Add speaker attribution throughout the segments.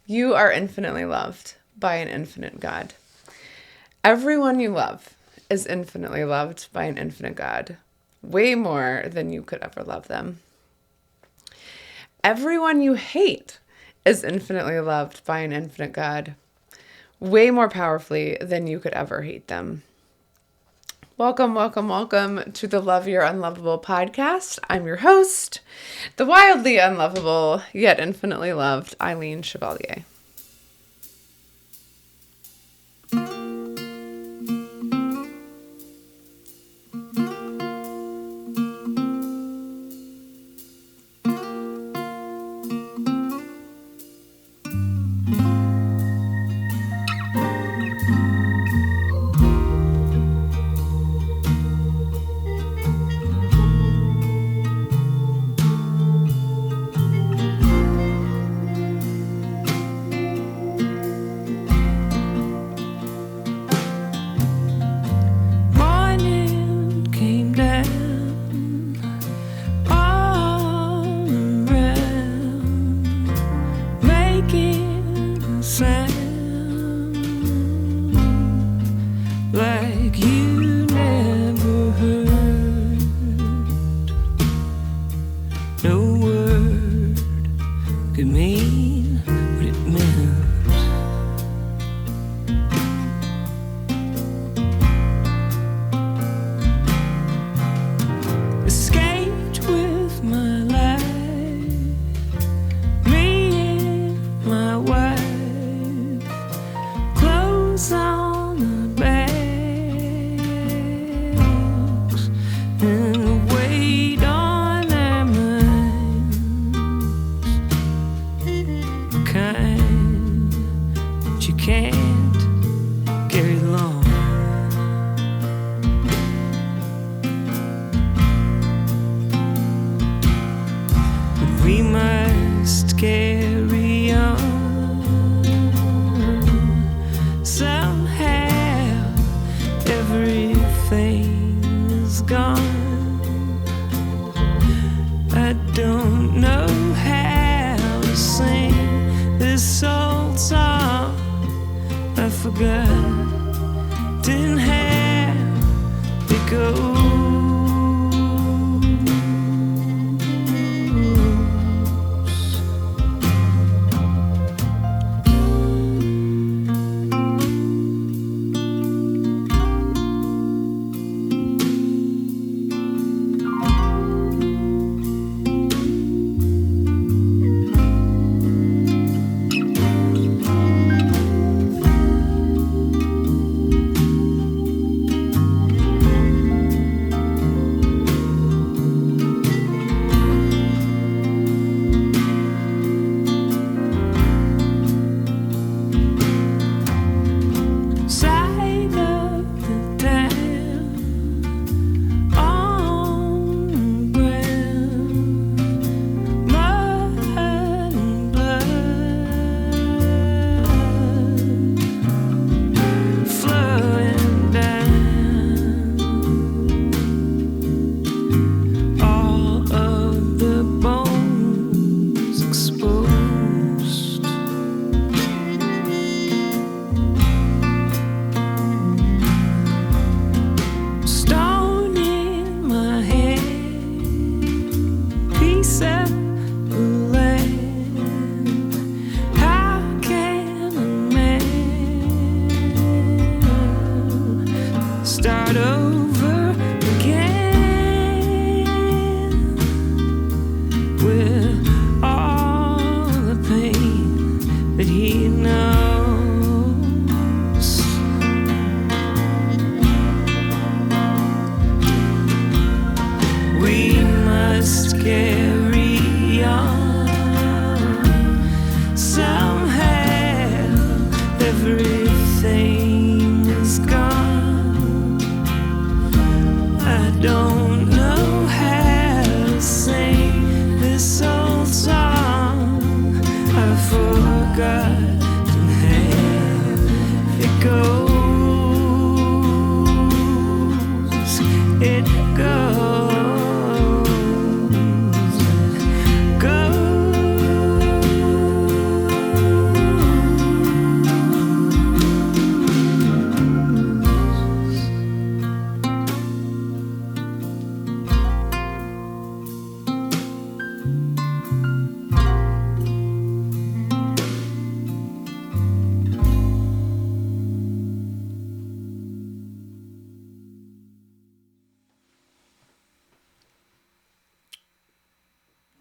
Speaker 1: You are infinitely loved by an infinite God. Everyone you love is infinitely loved by an infinite God, way more than you could ever love them. Everyone you hate is infinitely loved by an infinite God, way more powerfully than you could ever hate them. Welcome, welcome, welcome to the Love Your Unlovable podcast. I'm your host, the wildly unlovable, yet infinitely loved Eileen Chevalier.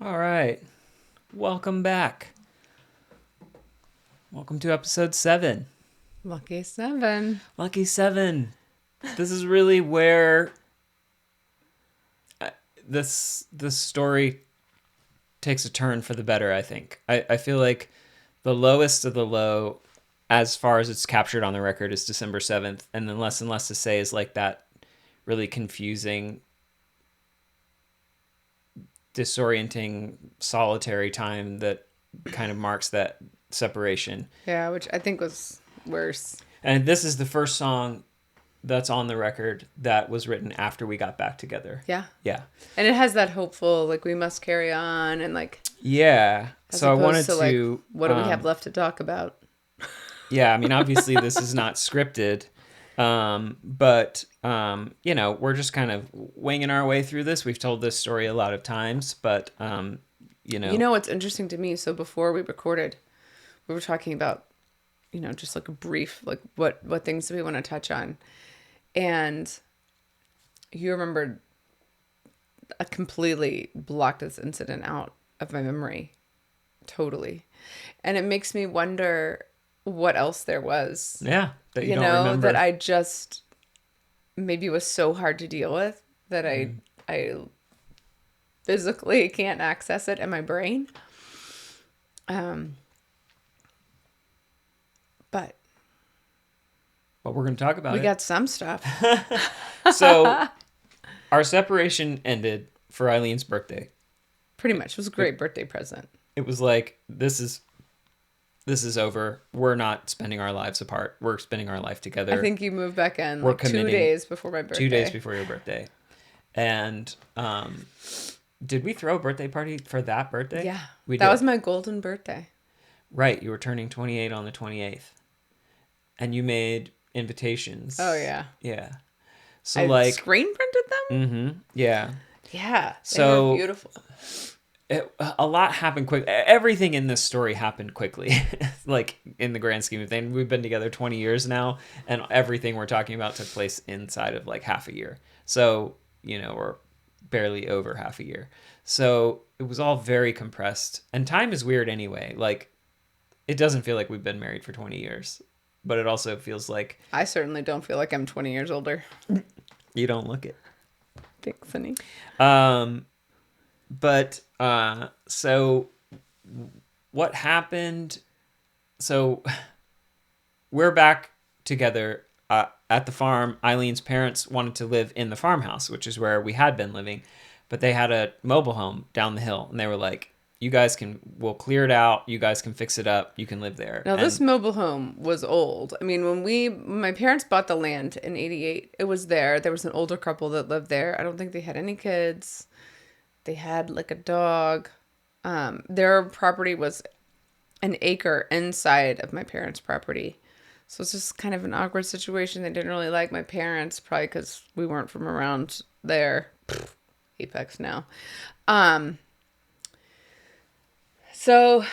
Speaker 2: All right. Welcome back. Welcome to episode 7.
Speaker 1: Lucky 7.
Speaker 2: Lucky 7. This is really where this story takes a turn for the better, I think. I feel like the lowest of the low, as far as it's captured on the record, is December 7th. And then less and less to say is like that really confusing, disorienting, solitary time that kind of marks that separation.
Speaker 1: Yeah, which I think was worse.
Speaker 2: And this is the first song that's on the record that was written after we got back together.
Speaker 1: Yeah.
Speaker 2: Yeah.
Speaker 1: And it has that hopeful, like, we must carry on, and like,
Speaker 2: yeah. So I wanted to
Speaker 1: like, what do we have left to talk about?
Speaker 2: Yeah, I mean, obviously this is not scripted, but you know, we're just kind of winging our way through this. We've told this story a lot of times, but you know
Speaker 1: what's interesting to me? So before we recorded, we were talking about, just like a brief, like what things do we want to touch on, and you remembered, I completely blocked this incident out of my memory, totally, and it makes me wonder what else there was.
Speaker 2: Yeah, that you don't remember.
Speaker 1: That I just maybe was so hard to deal with that I physically can't access it in my brain. But
Speaker 2: we're going to talk about
Speaker 1: we got some stuff.
Speaker 2: So our separation ended for Eileen's birthday.
Speaker 1: Pretty much. It was a great birthday present.
Speaker 2: It was like, this is over. We're not spending our lives apart. We're spending our life together.
Speaker 1: I think you moved back in
Speaker 2: We're
Speaker 1: like 2 days before my birthday.
Speaker 2: 2 days before your birthday. And did we throw a birthday party for that birthday?
Speaker 1: Yeah.
Speaker 2: We
Speaker 1: that
Speaker 2: did.
Speaker 1: was my golden birthday.
Speaker 2: Right. You were turning 28 on the 28th. And you made invitations.
Speaker 1: Oh, yeah.
Speaker 2: Yeah. So
Speaker 1: I screen printed them?
Speaker 2: Mm-hmm. Yeah.
Speaker 1: Yeah.
Speaker 2: So
Speaker 1: they were beautiful.
Speaker 2: A lot happened quick. Everything in this story happened quickly. Like, in the grand scheme of things, we've been together 20 years now, and everything we're talking about took place inside of like half a year. So, or barely over half a year. So it was all very compressed. And time is weird anyway. Like, it doesn't feel like we've been married for 20 years, but it also feels like...
Speaker 1: I certainly don't feel like I'm 20 years older.
Speaker 2: You don't look it.
Speaker 1: Thanks, honey.
Speaker 2: But so what happened? So we're back together at the farm. Eileen's parents wanted to live in the farmhouse, which is where we had been living, but they had a mobile home down the hill, and they were like, we'll clear it out. You guys can fix it up. You can live there.
Speaker 1: Now, this mobile home was old. I mean, when my parents bought the land in 88, it was there. There was an older couple that lived there. I don't think they had any kids. They had like a dog. Their property was an acre inside of my parents' property. So it's just kind of an awkward situation. They didn't really like my parents, probably because we weren't from around there. Apex now. So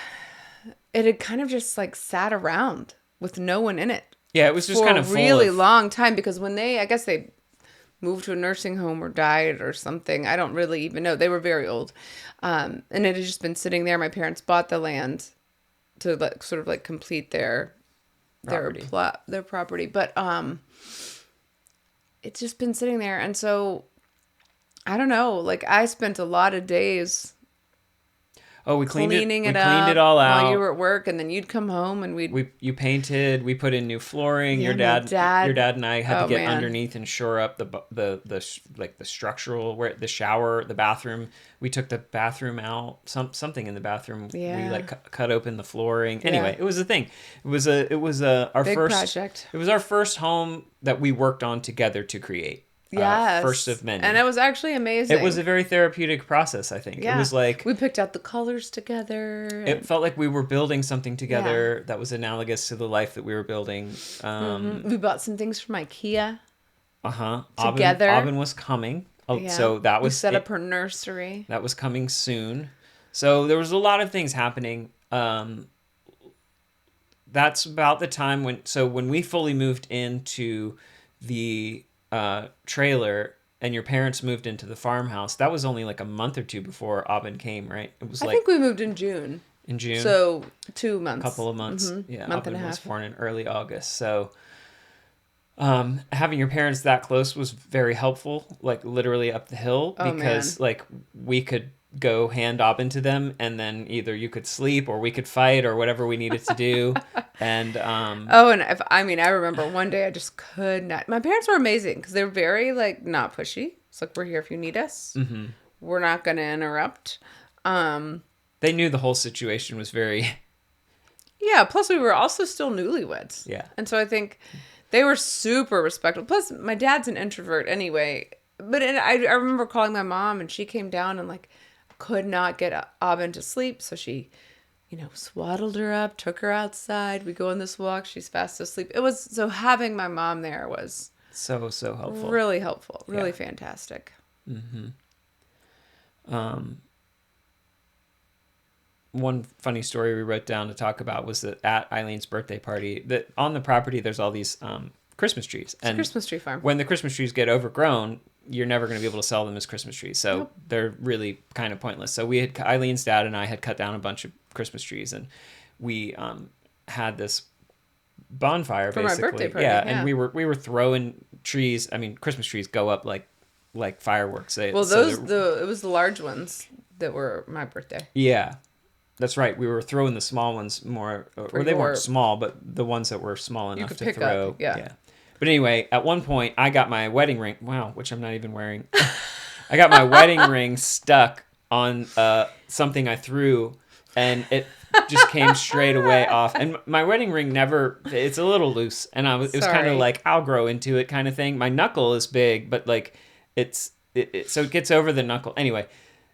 Speaker 1: it had kind of just like sat around with no one in it.
Speaker 2: Yeah, it was just kind of
Speaker 1: for a really long time, because when I guess they moved to a nursing home or died or something. I don't really even know. They were very old. And it had just been sitting there. My parents bought the land to sort of like complete their property. But it's just been sitting there. And so I don't know, like I spent a lot of days
Speaker 2: we cleaned
Speaker 1: it
Speaker 2: all out
Speaker 1: while you were at work, and then you'd come home and
Speaker 2: you painted, we put in new flooring.
Speaker 1: Yeah,
Speaker 2: your dad and I had to get underneath and shore up the structural, where the shower, the bathroom. We took the bathroom out, something in the bathroom.
Speaker 1: Yeah.
Speaker 2: We like cut open the flooring. Anyway, It was a thing. It was our
Speaker 1: big
Speaker 2: first
Speaker 1: project.
Speaker 2: It was our first home that we worked on together to create.
Speaker 1: Yes.
Speaker 2: First of many.
Speaker 1: And it was actually amazing.
Speaker 2: It was a very therapeutic process, I think.
Speaker 1: Yeah.
Speaker 2: It was like...
Speaker 1: we picked out the colors together.
Speaker 2: It felt like we were building something together that was analogous to the life that we were building.
Speaker 1: We bought some things from IKEA.
Speaker 2: Together. Aubin was coming. So that was...
Speaker 1: we set up her nursery.
Speaker 2: That was coming soon. So there was a lot of things happening. That's about the time when we fully moved into the... trailer, and your parents moved into the farmhouse, that was only like a month or two before Aubin came, right? It was
Speaker 1: I
Speaker 2: like
Speaker 1: think we moved in June.
Speaker 2: in June.
Speaker 1: So 2 months.
Speaker 2: Couple of months.
Speaker 1: Mm-hmm.
Speaker 2: Yeah,
Speaker 1: Month
Speaker 2: Aubin
Speaker 1: and a
Speaker 2: was
Speaker 1: half.
Speaker 2: born in early August. So having your parents that close was very helpful, like literally up the hill,
Speaker 1: Oh,
Speaker 2: because
Speaker 1: man.
Speaker 2: like we could go hand Aubin to them, and then either you could sleep or we could fight or whatever we needed to do. And
Speaker 1: Oh, and I remember one day I just could not. My parents were amazing because they're very like not pushy. It's like, we're here if you need us.
Speaker 2: mm-hmm.
Speaker 1: We're not going to interrupt. Um,
Speaker 2: They knew the whole situation was very
Speaker 1: yeah. Plus, we were also still newlyweds.
Speaker 2: yeah.
Speaker 1: And so I think they were super respectful. Plus, my dad's an introvert anyway. But I remember calling my mom, and she came down and like could not get Aubin to sleep. So she, swaddled her up, took her outside. We go on this walk. She's fast asleep. It was so having my mom there was
Speaker 2: So helpful.
Speaker 1: really helpful, really
Speaker 2: Yeah.
Speaker 1: fantastic.
Speaker 2: Mm-hmm. One funny story we wrote down to talk about was that at Eileen's birthday party, that on the property there's all these Christmas trees,
Speaker 1: It's a Christmas tree farm.
Speaker 2: when the Christmas trees get overgrown, you're never going to be able to sell them as Christmas trees, so
Speaker 1: Nope.
Speaker 2: they're really kind of pointless. So Eileen's dad and I had cut down a bunch of Christmas trees, and we had this bonfire
Speaker 1: For my
Speaker 2: basically.
Speaker 1: birthday party,
Speaker 2: yeah,
Speaker 1: yeah.
Speaker 2: and we were throwing trees. I mean, Christmas trees go up like fireworks.
Speaker 1: Well, it was the large ones that were my birthday.
Speaker 2: Yeah, that's right. We were throwing the small ones more, or they weren't small, but the ones that were small enough
Speaker 1: could
Speaker 2: to
Speaker 1: pick
Speaker 2: throw.
Speaker 1: up, yeah.
Speaker 2: But anyway, at one point, I got my wedding ring. Wow, which I'm not even wearing. I got my wedding ring stuck on something I threw, and it just came straight away off. And my wedding ring it's a little loose, and it was kind of
Speaker 1: Sorry.
Speaker 2: like, I'll grow into it kind of thing. My knuckle is big, but like so it gets over the knuckle. Anyway,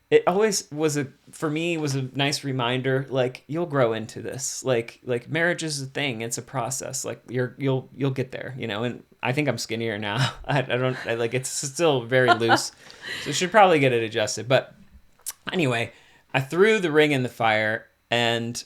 Speaker 2: it always was for me was a nice reminder, like, you'll grow into this. Like marriage is a thing. It's a process. Like you'll get there, and I think I'm skinnier now. I don't like, it's still very loose. So should probably get it adjusted. But anyway, I threw the ring in the fire, and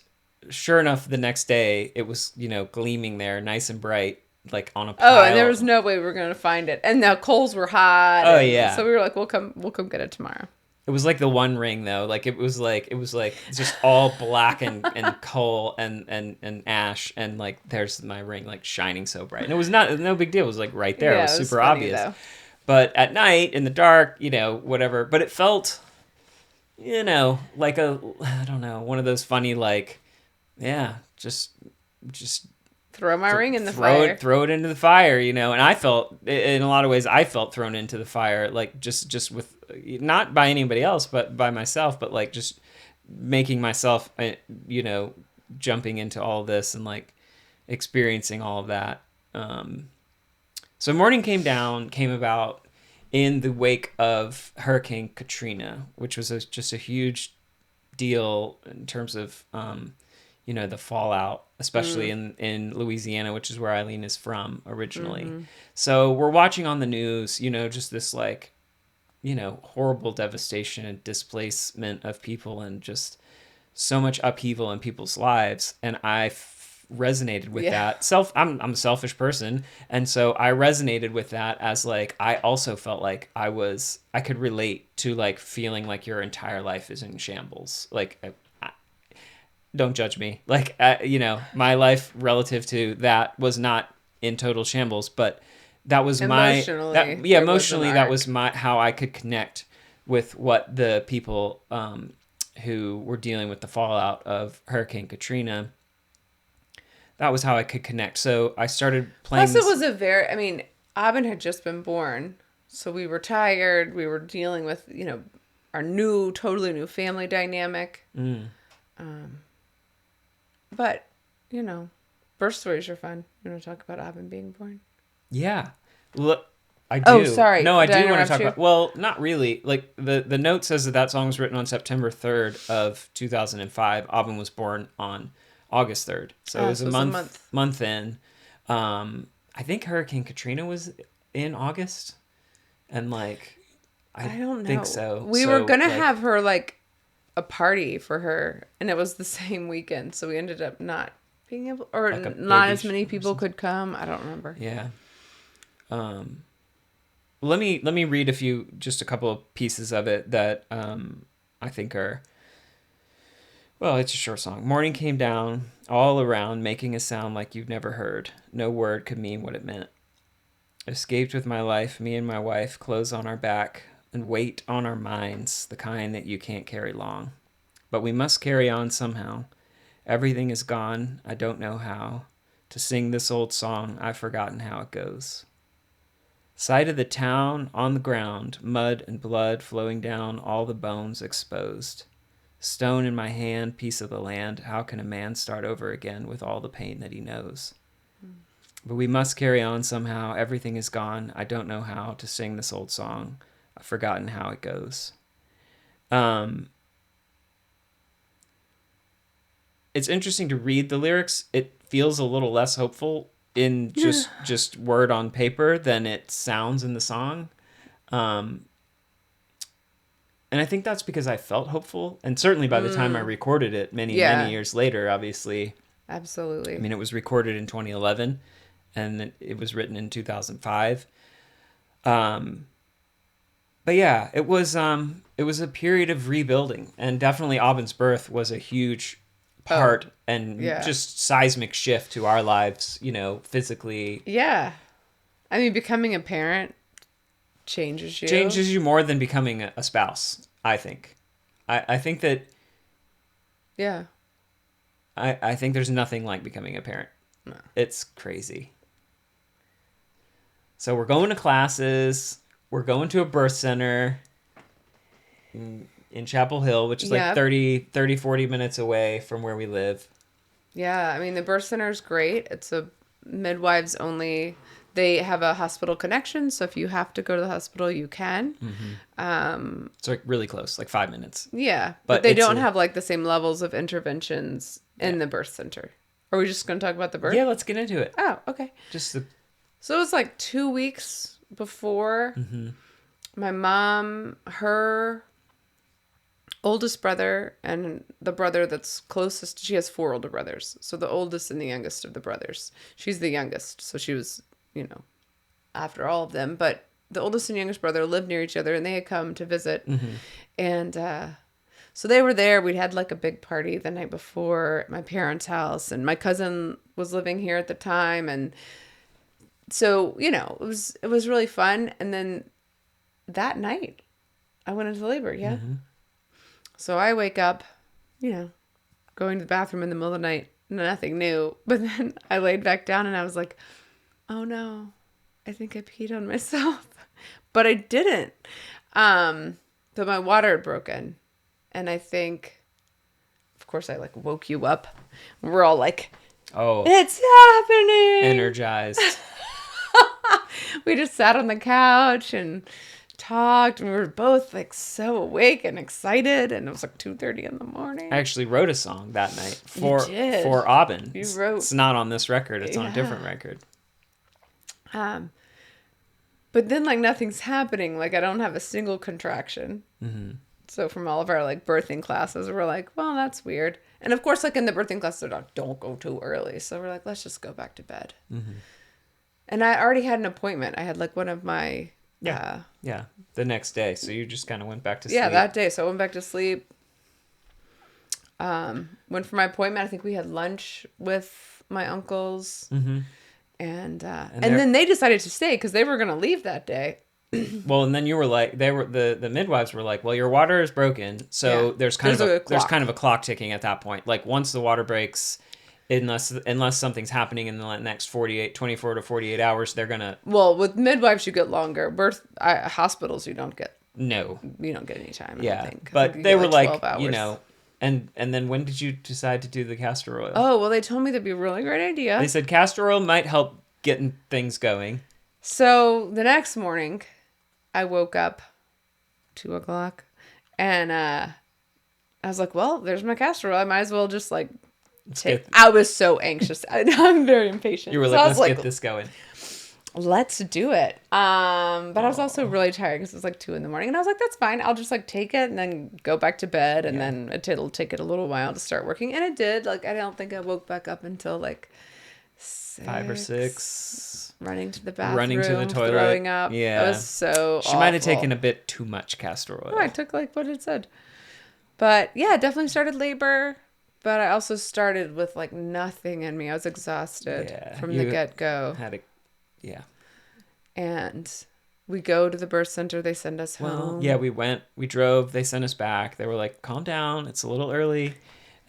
Speaker 2: sure enough, the next day it was, gleaming there, nice and bright, like on a pile.
Speaker 1: Oh, and there was no way we were going to find it. And the coals were hot.
Speaker 2: Oh,
Speaker 1: and
Speaker 2: yeah.
Speaker 1: So we were like, we'll come get it tomorrow.
Speaker 2: It was like the one ring though. Like it was like just all black and coal and ash, and like there's my ring like shining so bright. And it was no big deal. It was like right there.
Speaker 1: Yeah,
Speaker 2: it was
Speaker 1: it was
Speaker 2: super
Speaker 1: funny,
Speaker 2: obvious.
Speaker 1: though.
Speaker 2: But at night in the dark, whatever. But it felt, like I don't know, one of those funny like, yeah, just
Speaker 1: Throw my ring in the fire.
Speaker 2: Throw it into the fire, And I felt, in a lot of ways, I felt thrown into the fire, like just with, not by anybody else, but by myself, but like just making myself, jumping into all this and like experiencing all of that. So morning came about in the wake of Hurricane Katrina, which was just a huge deal in terms of, the fallout, especially in Louisiana, which is where Eileen is from originally. Mm-hmm. So we're watching on the news, just this like, horrible devastation and displacement of people, and just so much upheaval in people's lives. And I resonated with that. I'm a selfish person. And so I resonated with that as like, I also felt like I could relate to like feeling like your entire life is in shambles. Like, don't judge me. Like, my life relative to that was not in total shambles, but that was emotionally, that was how I could connect with what the people who were dealing with the fallout of Hurricane Katrina. That was how I could connect. So I started playing.
Speaker 1: Plus, it was Aubin had just been born, so we were tired. We were dealing with, our totally new family dynamic. But, birth stories are fun. You want to talk about Aubin being born?
Speaker 2: Yeah. Look, I do.
Speaker 1: Oh, sorry.
Speaker 2: No, I do want to talk
Speaker 1: you?
Speaker 2: about... Well, not really. Like, the note says that song was written on September 3rd of 2005. Aubin was born on August 3rd. So it was a month in. I think Hurricane Katrina was in August. And, like, I don't think so.
Speaker 1: We were going to have her, like, a party for her, and it was the same weekend, so we ended up not being able, or like not as many people could come. I don't remember.
Speaker 2: Yeah. let me read just a couple of pieces of it that I think are, well, it's a short song. Morning came down all around, making a sound like you've never heard. No word could mean what it meant. Escaped with my life, me and my wife, clothes on our back, and weight on our minds, the kind that you can't carry long. But we must carry on somehow. Everything is gone, I don't know how. To sing this old song, I've forgotten how it goes. Sight of the town on the ground, mud and blood flowing down, all the bones exposed. Stone in my hand, piece of the land, how can a man start over again with all the pain that he knows? But we must carry on somehow, everything is gone, I don't know how to sing this old song, I've forgotten how it goes. It's interesting to read the lyrics. It feels a little less hopeful in just word on paper than it sounds in the song. And I think that's because I felt hopeful. And certainly by the time I recorded it many years later, obviously.
Speaker 1: Absolutely.
Speaker 2: I mean, it was recorded in 2011 and it was written in 2005. But yeah, it was a period of rebuilding, and definitely Aubyn's birth was a huge part and just seismic shift to our lives, physically.
Speaker 1: Yeah. I mean, becoming a parent changes you.
Speaker 2: Changes you more than becoming a spouse, I think. I think that...
Speaker 1: Yeah.
Speaker 2: I think there's nothing like becoming a parent.
Speaker 1: No.
Speaker 2: It's crazy. So we're going to classes. We're going to a birth center in Chapel Hill, which is like 40 minutes away from where we live.
Speaker 1: Yeah, I mean, the birth center is great. It's a midwives only. They have a hospital connection, so if you have to go to the hospital, you can.
Speaker 2: Mm-hmm. It's like really close, like 5 minutes.
Speaker 1: Yeah, but they don't have like the same levels of interventions in the birth center. Are we just going to talk about the birth?
Speaker 2: Yeah, let's get into it.
Speaker 1: Oh, okay. So it was like 2 weeks before my mom, her oldest brother, and the brother that's closest. She has 4 older brothers. So the oldest and the youngest of the brothers. She's the youngest. So she was, after all of them. But the oldest and youngest brother lived near each other, and they had come to visit. And so they were there. We'd had like a big party the night before at my parents' house. And my cousin was living here at the time. And so, it was really fun. And then that night, I went into labor. Yeah. Mm-hmm. So I wake up, going to the bathroom in the middle of the night, nothing new. But then I laid back down and I was like, oh no, I think I peed on myself. But I didn't. But my water had broken. And I think, of course, I like woke you up. We're all like, oh, it's happening.
Speaker 2: Energized.
Speaker 1: We just sat on the couch and talked, and we were both like so awake and excited, and it was like 2:30 in the morning.
Speaker 2: I actually wrote a song that night for Aubyn.
Speaker 1: You wrote.
Speaker 2: It's not on this record. It's on a different record.
Speaker 1: But then like nothing's happening. Like I don't have a single contraction. Mm-hmm. So from all of our like birthing classes, we're like, well, that's weird. And of course, like in the birthing class, they're like, don't go too early. So we're like, let's just go back to bed. Mm-hmm. And I already had an appointment. I had like one of my
Speaker 2: the next day. So you just kind of went back to sleep.
Speaker 1: Yeah, that day. So I went back to sleep. Went for my appointment. I think we had lunch with my uncles. Mm-hmm. And then they decided to stay because they were going to leave that day.
Speaker 2: Well, and then you were like, the midwives were like, well, your water is broken. So there's kind of a clock ticking at that point. Like once the water breaks, unless something's happening in the next 24 to 48 hours, they're going to...
Speaker 1: Well, with midwives, you get longer. Hospitals, you don't get...
Speaker 2: No.
Speaker 1: You don't get any time,
Speaker 2: yeah,
Speaker 1: I think.
Speaker 2: But they were like, and then when did you decide to do the castor oil?
Speaker 1: Oh, well, they told me that'd be a really great idea.
Speaker 2: They said castor oil might help getting things going.
Speaker 1: So the next morning, I woke up 2:00 and I was like, well, there's my castor oil. I might as well just like I was so anxious. I'm very impatient.
Speaker 2: You were like, let's get this going.
Speaker 1: Let's do it. But I was also really tired because it was like 2 a.m. and I was like, that's fine. I'll just like take it and then go back to bed. And then it'll take it a little while to start working. And it did. Like, I don't think I woke back up until like
Speaker 2: 5 or 6.
Speaker 1: Running to the bathroom,
Speaker 2: Running to the toilet.
Speaker 1: throwing up.
Speaker 2: Yeah.
Speaker 1: It was so
Speaker 2: She might have
Speaker 1: awful.
Speaker 2: taken a bit too much castor oil.
Speaker 1: No, I took like what it said. But yeah, definitely started labor. But I also started with like nothing in me. I was exhausted from the get-go.
Speaker 2: Yeah.
Speaker 1: And we go to the birth center. They send us home.
Speaker 2: Yeah, we drove. They sent us back. They were like, calm down. It's a little early.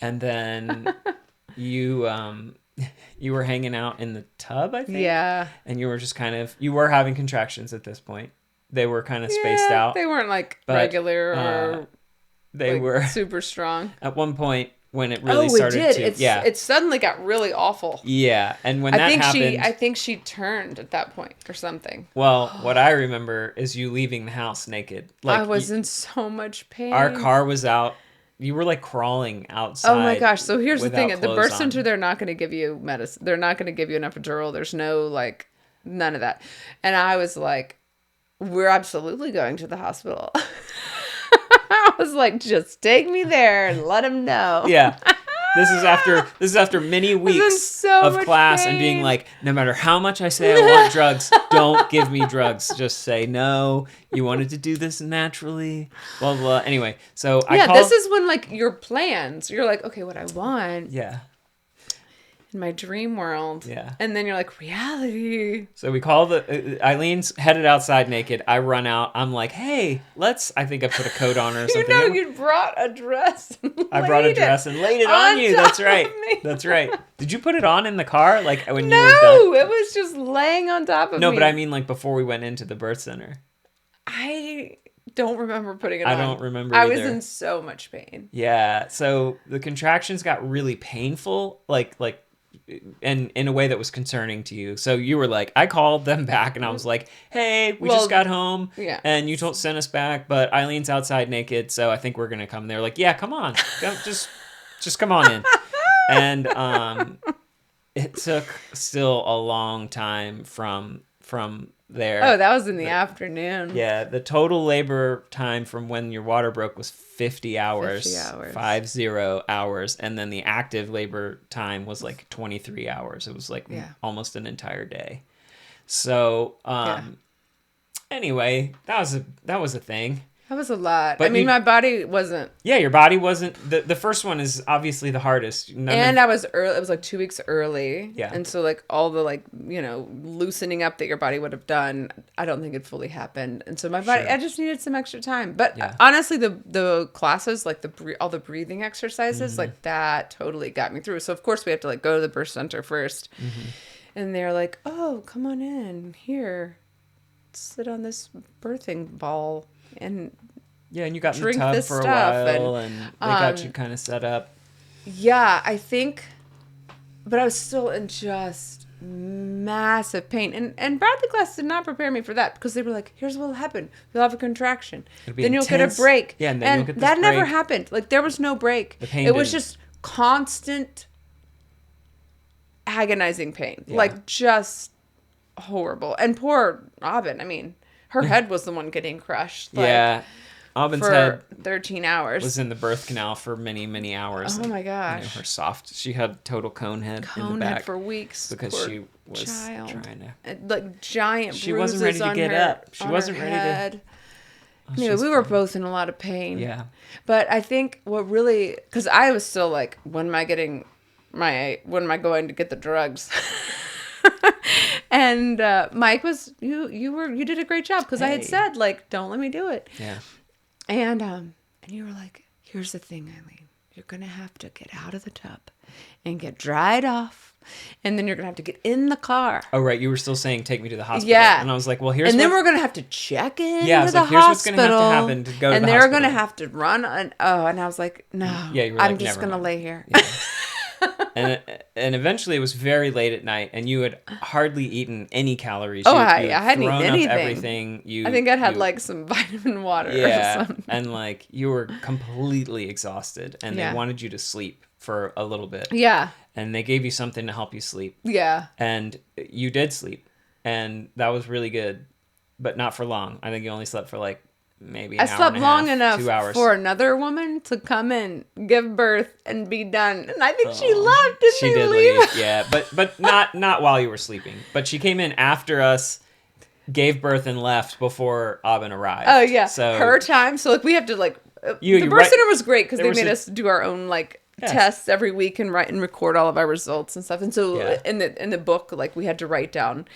Speaker 2: And then you were hanging out in the tub, I think.
Speaker 1: Yeah.
Speaker 2: And you were just you were having contractions at this point. They were kind of spaced out.
Speaker 1: They weren't like regular or
Speaker 2: they
Speaker 1: like
Speaker 2: were
Speaker 1: super strong.
Speaker 2: At one point when it really started to...
Speaker 1: It suddenly got really awful.
Speaker 2: Yeah. And when that happened...
Speaker 1: I think she turned at that point or something.
Speaker 2: Well, what I remember is you leaving the house naked.
Speaker 1: Like I was in so much pain.
Speaker 2: Our car was out. You were like crawling outside.
Speaker 1: Oh my gosh. So here's the thing. At the birth center,
Speaker 2: on.
Speaker 1: they're not going to give you medicine. They're not going to give you an epidural. There's no like, none of that. And I was like, we're absolutely going to the hospital. I was like, just take me there and let them know.
Speaker 2: Yeah. This is after many weeks of class and being like, no matter how much I say I want drugs, don't give me drugs. Just say no. You wanted to do this naturally. Blah blah. Anyway, so I called...
Speaker 1: this is when like your plans. You're like, okay, what I want.
Speaker 2: Yeah.
Speaker 1: In my dream world.
Speaker 2: Yeah.
Speaker 1: And then you're like, reality.
Speaker 2: So we call Eileen's headed outside naked. I run out. I'm like, hey, I think I put a coat on her or something.
Speaker 1: You brought a dress.
Speaker 2: I brought a dress and laid it on you. That's right. That's right. Did you put it on in the car? Like when you were done?
Speaker 1: No, it was just laying on top of me.
Speaker 2: No, but I mean like before we went into the birth center. I
Speaker 1: don't remember putting it on.
Speaker 2: I don't remember
Speaker 1: I
Speaker 2: either.
Speaker 1: was in so much pain.
Speaker 2: Yeah. So the contractions got really painful. And in a way that was concerning to you. So you were like, I called them back and I was like, hey, we just got home.
Speaker 1: Yeah.
Speaker 2: And you sent us back, but Eileen's outside naked, so I think we're going to come. They're like, yeah, come on. Just come on in. And it took still a long time from there.
Speaker 1: Oh, that was in the afternoon.
Speaker 2: Yeah, the total labor time from when your water broke was 50 hours. 50 hours. And then the active labor time was like 23 hours. It was like almost an entire day. So, anyway, that was a thing.
Speaker 1: That was a lot.
Speaker 2: But
Speaker 1: my body wasn't...
Speaker 2: Yeah, your body wasn't... The first one is obviously the hardest.
Speaker 1: I was early. It was like 2 weeks early.
Speaker 2: Yeah.
Speaker 1: And so like all the like, loosening up that your body would have done, I don't think it fully happened. And so my body, I just needed some extra time. But honestly, the classes, like all the breathing exercises, like that totally got me through. So of course we have to like go to the birth center first. Mm-hmm. And they're like, oh, come on in here. Sit on this birthing ball. And
Speaker 2: and you got in the tub for a while and they got you kind of set up.
Speaker 1: Yeah, I think, but I was still in just massive pain. And Bradley class did not prepare me for that because they were like, here's what will happen. You'll have a contraction. Then you'll get a break.
Speaker 2: Yeah, and then you'll get this
Speaker 1: that
Speaker 2: break.
Speaker 1: never happened. Like there was no break.
Speaker 2: The pain
Speaker 1: it was just constant agonizing pain.
Speaker 2: Yeah.
Speaker 1: Like just horrible. And poor Aubin, her head was the one getting crushed.
Speaker 2: Like, Aubin's head
Speaker 1: 13 hours.
Speaker 2: Was in the birth canal for many, many hours.
Speaker 1: Oh my gosh.
Speaker 2: She had total cone head in the back.
Speaker 1: For weeks.
Speaker 2: Because she was trying to.
Speaker 1: Like giant bruises.
Speaker 2: She wasn't ready to get up. She wasn't ready to.
Speaker 1: Anyway, we were both in a lot of pain.
Speaker 2: Yeah.
Speaker 1: But I think what really, because I was still like, when am I going to get the drugs? And Mike was you did a great job because I had said like, don't let me do it.
Speaker 2: Yeah.
Speaker 1: And you were like, here's the thing, Eileen, you're gonna have to get out of the tub and get dried off, and then you're gonna have to get in the car.
Speaker 2: Oh right, you were still saying take me to the hospital.
Speaker 1: Yeah.
Speaker 2: And I was like, well,
Speaker 1: then we're gonna have to check in.
Speaker 2: Yeah, I was like, here's what's gonna have to happen to go to the hospital.
Speaker 1: And they're gonna have to run. And I was like, no.
Speaker 2: Yeah, you were like,
Speaker 1: I'm just gonna lay here.
Speaker 2: Yeah. And eventually it was very late at night, and you had hardly eaten any calories.
Speaker 1: I hadn't eaten anything.
Speaker 2: Everything.
Speaker 1: I think I'd had like some vitamin water or something.
Speaker 2: And like you were completely exhausted, and they wanted you to sleep for a little bit.
Speaker 1: Yeah.
Speaker 2: And they gave you something to help you sleep.
Speaker 1: Yeah.
Speaker 2: And you did sleep, and that was really good, but not for long. I think you only slept for like maybe
Speaker 1: I
Speaker 2: an hour
Speaker 1: slept
Speaker 2: and a
Speaker 1: long
Speaker 2: half,
Speaker 1: enough
Speaker 2: 2 hours.
Speaker 1: for another woman to come in, give birth, and be done. And I think she left. Didn't
Speaker 2: She
Speaker 1: they
Speaker 2: did
Speaker 1: leave?
Speaker 2: leave, yeah, but not while you were sleeping. But she came in after us, gave birth, and left before Aubin arrived.
Speaker 1: Oh yeah,
Speaker 2: so
Speaker 1: her time. So like we have to like
Speaker 2: You-
Speaker 1: the
Speaker 2: you
Speaker 1: birth
Speaker 2: write-
Speaker 1: center was great because
Speaker 2: there
Speaker 1: they
Speaker 2: was
Speaker 1: made
Speaker 2: a-
Speaker 1: us do our own like
Speaker 2: Yes.
Speaker 1: tests every week and write and record all of our results and stuff. And so
Speaker 2: Yeah.
Speaker 1: in the book, like we had to write down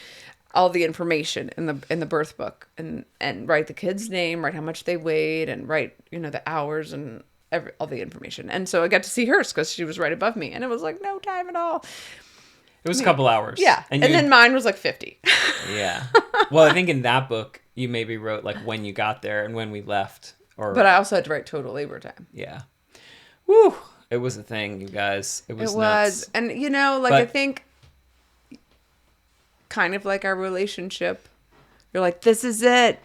Speaker 1: all the information in the birth book and write the kid's name, write how much they weighed, and write the hours and all the information. And so I got to see hers because she was right above me, and it was like no time at all.
Speaker 2: it was a couple hours.
Speaker 1: Yeah, and then mine was like 50.
Speaker 2: Yeah. Well, I think in that book you maybe wrote like when you got there and when we left, or
Speaker 1: But I also had to write total labor time.
Speaker 2: yeah. Woo! It was a thing, you guys. It was nuts.
Speaker 1: And I
Speaker 2: But-
Speaker 1: think kind of like our relationship, you're like, this is it.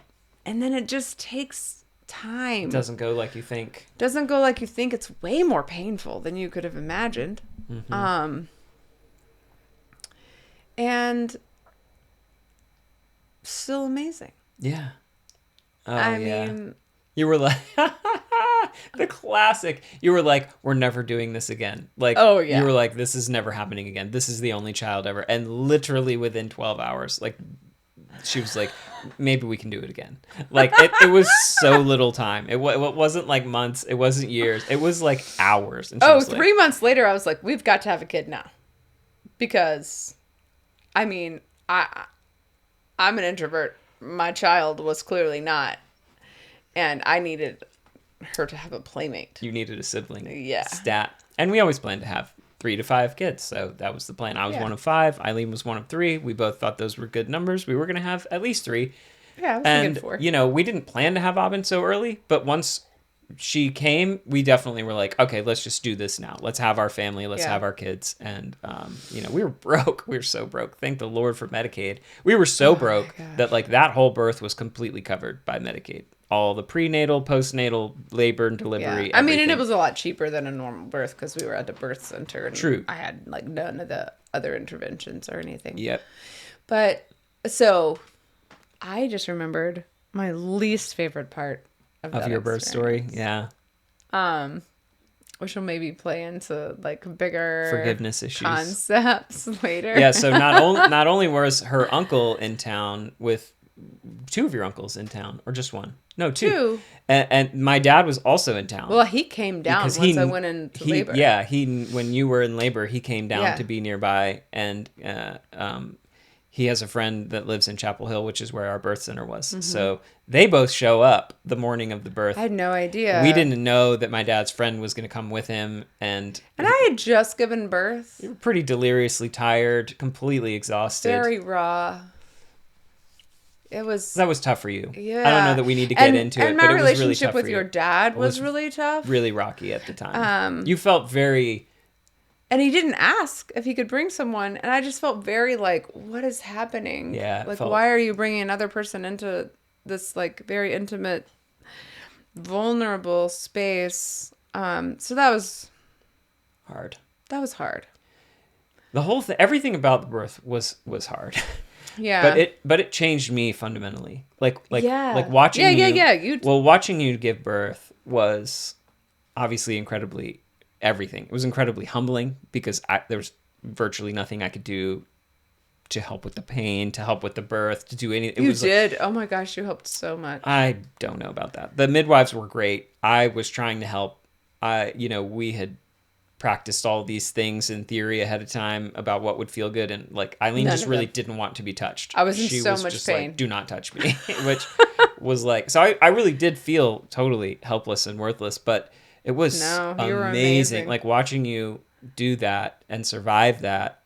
Speaker 1: And then it just takes time.
Speaker 2: It doesn't go like you think.
Speaker 1: Doesn't go like you think. It's way more painful than you could have imagined. And still amazing.
Speaker 2: Yeah. Oh,
Speaker 1: I
Speaker 2: yeah.
Speaker 1: mean,
Speaker 2: You were like, the classic. You were like, we're never doing this again. Like,
Speaker 1: Oh, yeah.
Speaker 2: You were like, this is never happening again. This is the only child ever. And literally within 12 hours, like, she was like, maybe we can do it again. Like, it was so little time. It wasn't like months. It wasn't years. It was like hours. And she was
Speaker 1: 3 months later, I was like, we've got to have a kid now. Because, I mean, I'm an introvert. My child was clearly not. And I needed her to have a playmate.
Speaker 2: You needed a sibling.
Speaker 1: Yeah.
Speaker 2: Stat. And we always planned to have 3 to 5 kids. So that was the plan. I was
Speaker 1: Yeah.
Speaker 2: one of 5. Eileen was one of 3. We both thought those were good numbers. We were going to have at least 3.
Speaker 1: Yeah, I was
Speaker 2: And,
Speaker 1: thinking 4.
Speaker 2: we didn't plan to have Aubin so early. But once she came, we definitely were like, okay, let's just do this now. Let's have our family. Let's
Speaker 1: Yeah.
Speaker 2: have our kids. And, we were broke. We were so broke. Thank the Lord for Medicaid. We were so broke
Speaker 1: gosh.
Speaker 2: that like that whole birth was completely covered by Medicaid. All the prenatal, postnatal, labor and delivery.
Speaker 1: Yeah. I mean, and
Speaker 2: everything.
Speaker 1: it was a lot cheaper than a normal birth because we were at the birth center. And
Speaker 2: True.
Speaker 1: I had like none of the other interventions or anything.
Speaker 2: Yep.
Speaker 1: But so I just remembered my least favorite part of that
Speaker 2: Your birth story.
Speaker 1: experience.
Speaker 2: Yeah.
Speaker 1: Which will maybe play into like bigger
Speaker 2: Forgiveness issues.
Speaker 1: concepts later.
Speaker 2: Yeah. So not only was her uncle in town with 2 of your uncles in town, or just one? No, 2.
Speaker 1: 2.
Speaker 2: And my dad was also in town.
Speaker 1: Well, he came down
Speaker 2: Because
Speaker 1: once I went into labor.
Speaker 2: Yeah, when you were in labor, he came down
Speaker 1: Yeah.
Speaker 2: to be nearby, and he has a friend that lives in Chapel Hill, which is where our birth center was. So they both show up the morning of the birth.
Speaker 1: I had no idea.
Speaker 2: We didn't know that my dad's friend was going to come with him, and
Speaker 1: I had just given birth.
Speaker 2: we were pretty deliriously tired, completely exhausted.
Speaker 1: Very raw. It was.
Speaker 2: That was tough for you.
Speaker 1: Yeah.
Speaker 2: I don't know that we need to get into it,
Speaker 1: And my
Speaker 2: but it was really
Speaker 1: relationship
Speaker 2: tough
Speaker 1: with
Speaker 2: for
Speaker 1: your
Speaker 2: you.
Speaker 1: dad was
Speaker 2: was
Speaker 1: really tough.
Speaker 2: Really rocky at the time. You felt very...
Speaker 1: And he didn't ask if he could bring someone. And I just felt very like, what is happening?
Speaker 2: Yeah, it
Speaker 1: Like,
Speaker 2: felt-
Speaker 1: why are you bringing another person into this like very intimate, vulnerable space? So that was
Speaker 2: hard.
Speaker 1: hard.
Speaker 2: The whole thing, everything about the birth was hard.
Speaker 1: Yeah.
Speaker 2: But it changed me fundamentally. Like
Speaker 1: Yeah.
Speaker 2: watching
Speaker 1: Yeah,
Speaker 2: you.
Speaker 1: yeah, yeah.
Speaker 2: Well, watching you give birth was obviously incredibly everything. It was incredibly humbling because there was virtually nothing I could do to help with the pain, to help with the birth, to do anything.
Speaker 1: You did. Oh my gosh, you helped so much.
Speaker 2: I don't know about that. The midwives were great. I was trying to help. We had practiced all these things in theory ahead of time about what would feel good, and like Eileen
Speaker 1: None
Speaker 2: just
Speaker 1: of
Speaker 2: really
Speaker 1: them.
Speaker 2: didn't want to be touched.
Speaker 1: I was in
Speaker 2: She
Speaker 1: so
Speaker 2: was
Speaker 1: much
Speaker 2: just
Speaker 1: pain.
Speaker 2: like, do not touch me, which was like, so I really did feel totally helpless and worthless, but it was
Speaker 1: No, you were
Speaker 2: amazing.
Speaker 1: amazing.
Speaker 2: Like watching you do that and survive that,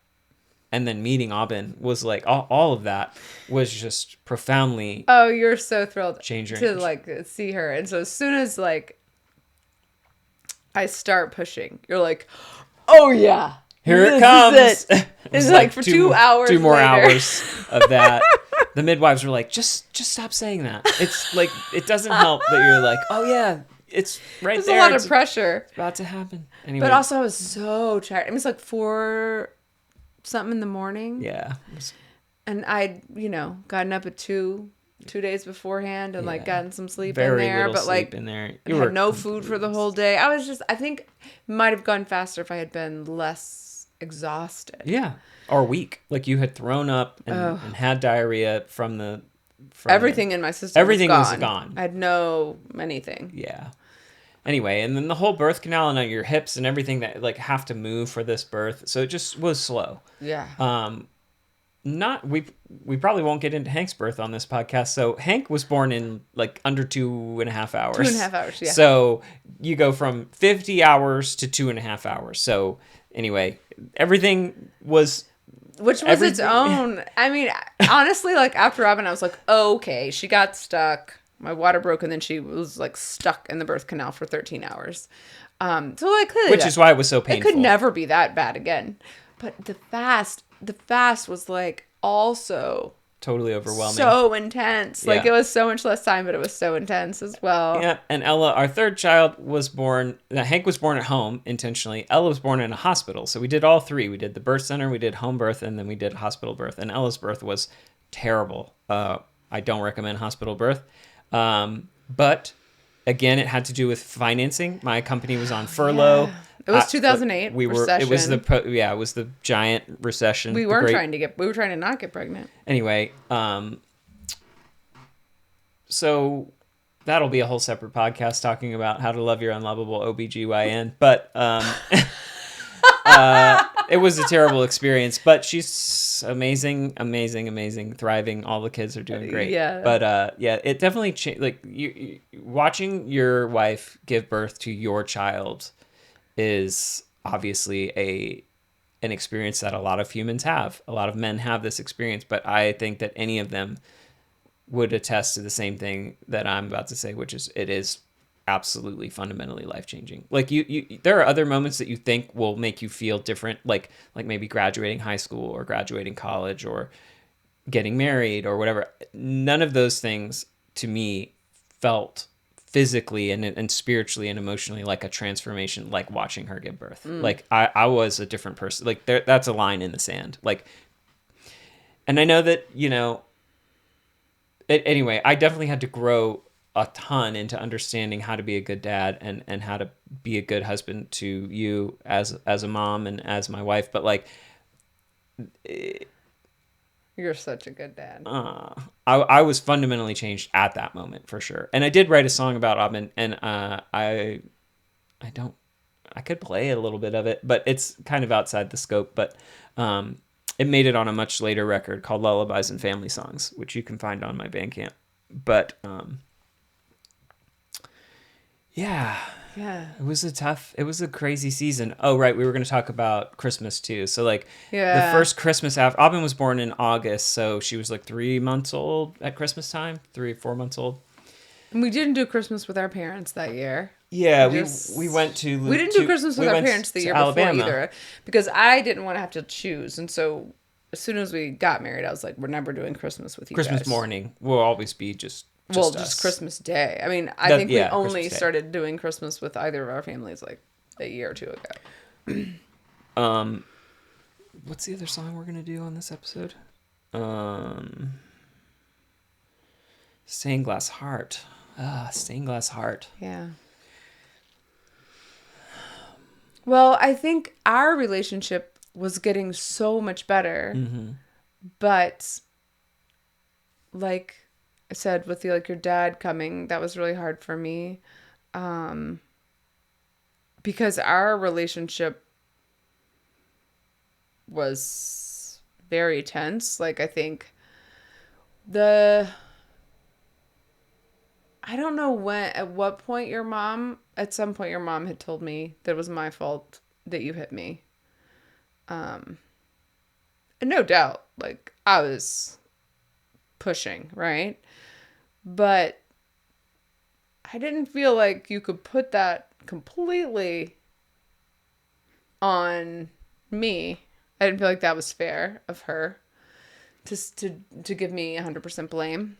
Speaker 2: and then meeting Aubin was like all of that was just profoundly
Speaker 1: Oh, you're so thrilled
Speaker 2: Changing.
Speaker 1: to like see her. And so as soon as like I start pushing, you're like, oh yeah,
Speaker 2: here
Speaker 1: this
Speaker 2: it
Speaker 1: is
Speaker 2: comes.
Speaker 1: it.
Speaker 2: It was
Speaker 1: It's like for 2 hours
Speaker 2: 2 more
Speaker 1: later.
Speaker 2: hours of that. The midwives were like, just stop saying that. It's like, it doesn't help that you're like, oh yeah, it's right
Speaker 1: There's
Speaker 2: there.
Speaker 1: a lot
Speaker 2: It's
Speaker 1: of pressure.
Speaker 2: about to happen. Anyway,
Speaker 1: But also I was so tired. I mean, it's like 4 something in the morning.
Speaker 2: yeah.
Speaker 1: And I'd, gotten up at 2 2 days beforehand and like
Speaker 2: Yeah.
Speaker 1: gotten some sleep
Speaker 2: Very
Speaker 1: in there,
Speaker 2: little
Speaker 1: but like
Speaker 2: sleep in there.
Speaker 1: I had no food for the whole day. I think it might have gone faster if I had been less exhausted.
Speaker 2: Yeah. Or weak. Like you had thrown up and had diarrhea from
Speaker 1: Everything in my system
Speaker 2: everything
Speaker 1: was
Speaker 2: was gone.
Speaker 1: I had no anything.
Speaker 2: Yeah. Anyway, and then the whole birth canal and your hips and everything that like have to move for this birth. So it just was slow.
Speaker 1: Yeah.
Speaker 2: Not we probably won't get into Hank's birth on this podcast. So Hank was born in like under 2.5 hours.
Speaker 1: 2.5 hours, yeah.
Speaker 2: So you go from 50 hours to 2.5 hours. So anyway, everything was
Speaker 1: Which was its own. I mean, honestly, like after Robin, I was like, oh, okay, she got stuck. My water broke, and then she was like stuck in the birth canal for 13 hours. So like clearly,
Speaker 2: which is why it was so painful.
Speaker 1: It could never be that bad again. But the fast was like also
Speaker 2: totally overwhelming.
Speaker 1: so intense. Like
Speaker 2: Yeah.
Speaker 1: it was so much less time, but it was so intense as well.
Speaker 2: Yeah, and Ella, our third child, was born. Hank was born at home intentionally. Ella was born in a hospital. So we did all three. We did the birth center, we did home birth, and then we did hospital birth. And Ella's birth was terrible. I don't recommend hospital birth. But again, it had to do with financing. My company was on furlough.
Speaker 1: Yeah. It was 2008 recession.
Speaker 2: It was it was the giant recession.
Speaker 1: We were trying to not get pregnant.
Speaker 2: Anyway, so that'll be a whole separate podcast talking about how to love your unlovable OBGYN. But it was a terrible experience. But she's amazing, thriving. All the kids are doing great.
Speaker 1: Yeah.
Speaker 2: But yeah, it definitely changed. Like you watching your wife give birth to your child is obviously an experience that a lot of humans have. A lot of men have this experience, but I think that any of them would attest to the same thing that I'm about to say, which is it is absolutely fundamentally life-changing. Like you there are other moments that you think will make you feel different, like maybe graduating high school or graduating college or getting married or whatever. None of those things to me felt physically and spiritually and emotionally like a transformation, like watching her give birth. Like I was a different person. Like that's a line in the sand. Like, and I know that, anyway, I definitely had to grow a ton into understanding how to be a good dad and how to be a good husband to you as a mom and as my wife. But like,
Speaker 1: You're such a good dad.
Speaker 2: I was fundamentally changed at that moment for sure. And I did write a song about Abin, and I could play a little bit of it, but it's kind of outside the scope. But it made it on a much later record called Lullabies and Family Songs, which you can find on my Bandcamp. But yeah. It was a crazy season. Oh, right. We were going to talk about Christmas too. So like the first Christmas after Aubin was born in August. So she was like 3 months old at Christmas time, 3 or 4 months old.
Speaker 1: And we didn't do Christmas with our parents that year.
Speaker 2: Yeah. We went to,
Speaker 1: we didn't do Christmas with our parents the year before either, because I didn't want to have to choose. And so as soon as we got married, I was like, we're never doing Christmas with you guys.
Speaker 2: Christmas morning will always be just
Speaker 1: Christmas Day. I mean, I think we only started doing Christmas with either of our families like a year or two ago.
Speaker 2: What's the other song we're gonna do on this episode? Stained Glass Heart. Stained Glass Heart.
Speaker 1: Yeah. Well, I think our relationship was getting so much better, but like I said, with your dad coming, that was really hard for me, because our relationship was very tense. Like I think I don't know at some point your mom had told me that it was my fault that you hit me. And no doubt, like I was pushing, right? But I didn't feel like you could put that completely on me. I didn't feel like that was fair of her to give me 100% blame.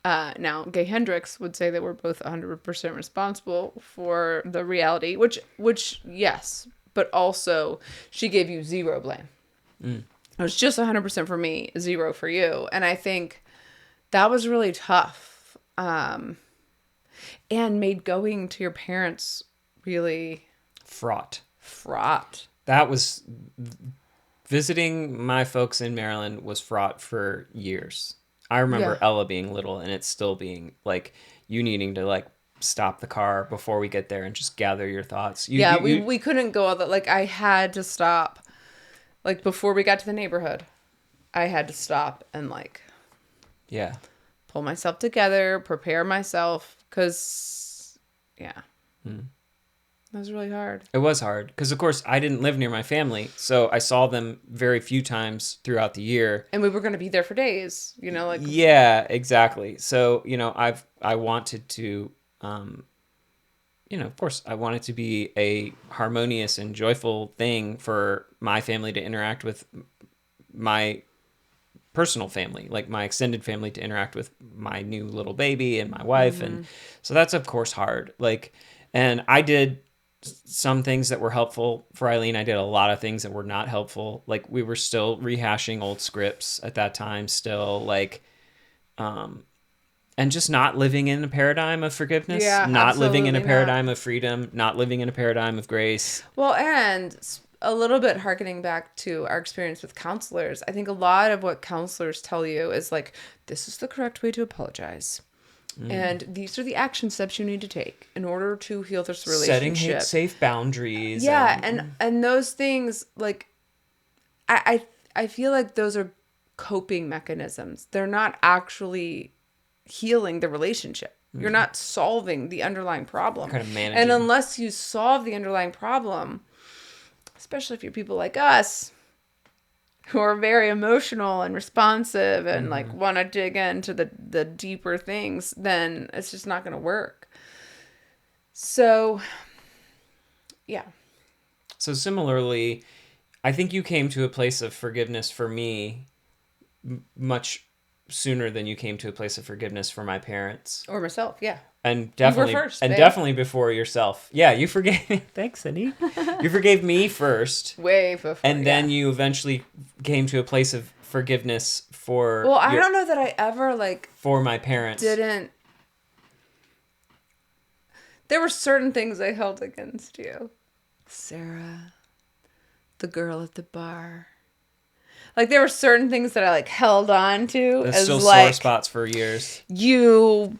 Speaker 1: Now, Gay Hendricks would say that we're both 100% responsible for the reality, which yes, but also she gave you zero blame. It was just 100% for me, zero for you. And I think That was really tough. And made going to your parents really
Speaker 2: Fraught.
Speaker 1: That
Speaker 2: was visiting my folks in Maryland was fraught for years. I remember Ella being little and it still being like you needing to like stop the car before we get there and just gather your thoughts.
Speaker 1: We couldn't go all that. Like I had to stop. Like before we got to the neighborhood, I had to stop and like pull myself together, prepare myself, because that was really hard.
Speaker 2: It was hard because, of course, I didn't live near my family, so I saw them very few times throughout the year.
Speaker 1: And we were going to be there for days, you know, like...
Speaker 2: Yeah, exactly. So, you know, I wanted to, you know, of course, I want it to be a harmonious and joyful thing for my family to interact with my personal family, like my extended family to interact with my new little baby and my wife. And so that's, of course, hard. Like, and I did some things that were helpful for Eileen. I did a lot of things that were not helpful. Like we were still rehashing old scripts at that time, still like, and just not living in a paradigm of forgiveness, not living in a paradigm of freedom, not living in a paradigm of grace.
Speaker 1: Well, and a little bit harkening back to our experience with counselors, I think a lot of what counselors tell you is like, this is the correct way to apologize. And these are the action steps you need to take in order to heal this relationship.
Speaker 2: Setting safe boundaries.
Speaker 1: Yeah, and those things, like, I feel like those are coping mechanisms. They're not actually healing the relationship. You're not solving the underlying problem.
Speaker 2: Kind of managing.
Speaker 1: And unless you solve the underlying problem, especially if you're people like us, who are very emotional and responsive and like want to dig into the deeper things, then it's just not going to work. So, yeah.
Speaker 2: So similarly, I think you came to a place of forgiveness for me much sooner than you came to a place of forgiveness for my parents.
Speaker 1: Or myself, yeah.
Speaker 2: And definitely,
Speaker 1: first,
Speaker 2: definitely before yourself. Yeah, you forgave. Thanks, Cindy. You forgave me first.
Speaker 1: Way before.
Speaker 2: And then you eventually came to a place of forgiveness for.
Speaker 1: Well, I don't know that I ever like.
Speaker 2: For my parents.
Speaker 1: Didn't. There were certain things I held against you, Sarah, the girl at the bar. Like there were certain things that I like held on to.
Speaker 2: There's
Speaker 1: as
Speaker 2: still
Speaker 1: like,
Speaker 2: sore spots for years.
Speaker 1: You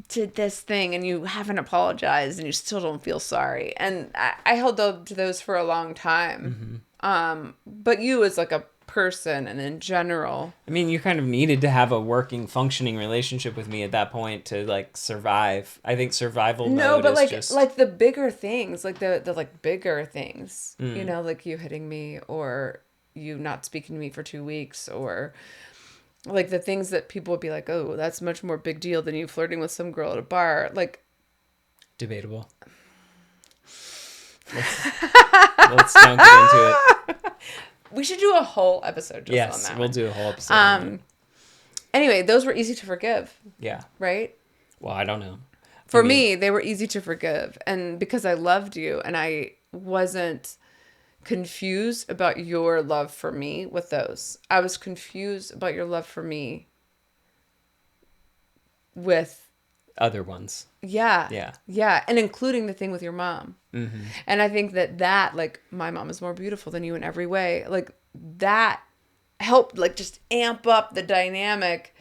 Speaker 1: did this thing and you haven't apologized and you still don't feel sorry. And I held up to those for a long time. But you as like a person and in general.
Speaker 2: I mean, you kind of needed to have a working, functioning relationship with me at that point to like survive. I think survival mode
Speaker 1: but
Speaker 2: is
Speaker 1: like,
Speaker 2: just...
Speaker 1: like the bigger things, like the like bigger things, you know, like you hitting me or you not speaking to me for 2 weeks or... Like the things that people would be like, oh, that's much more big deal than you flirting with some girl at a bar. Like,
Speaker 2: debatable. Let's don't get into it.
Speaker 1: We should do a whole episode just on that.
Speaker 2: Yes, we'll do a whole episode.
Speaker 1: Anyway, those were easy to forgive.
Speaker 2: Yeah.
Speaker 1: Right?
Speaker 2: Well, I don't know.
Speaker 1: For me, they were easy to forgive. And because I loved you and I wasn't confused about your love for me with those. I was confused about your love for me with
Speaker 2: other ones.
Speaker 1: Yeah. And including the thing with your mom. And I think that like my mom is more beautiful than you in every way. Like that helped like just amp up the dynamic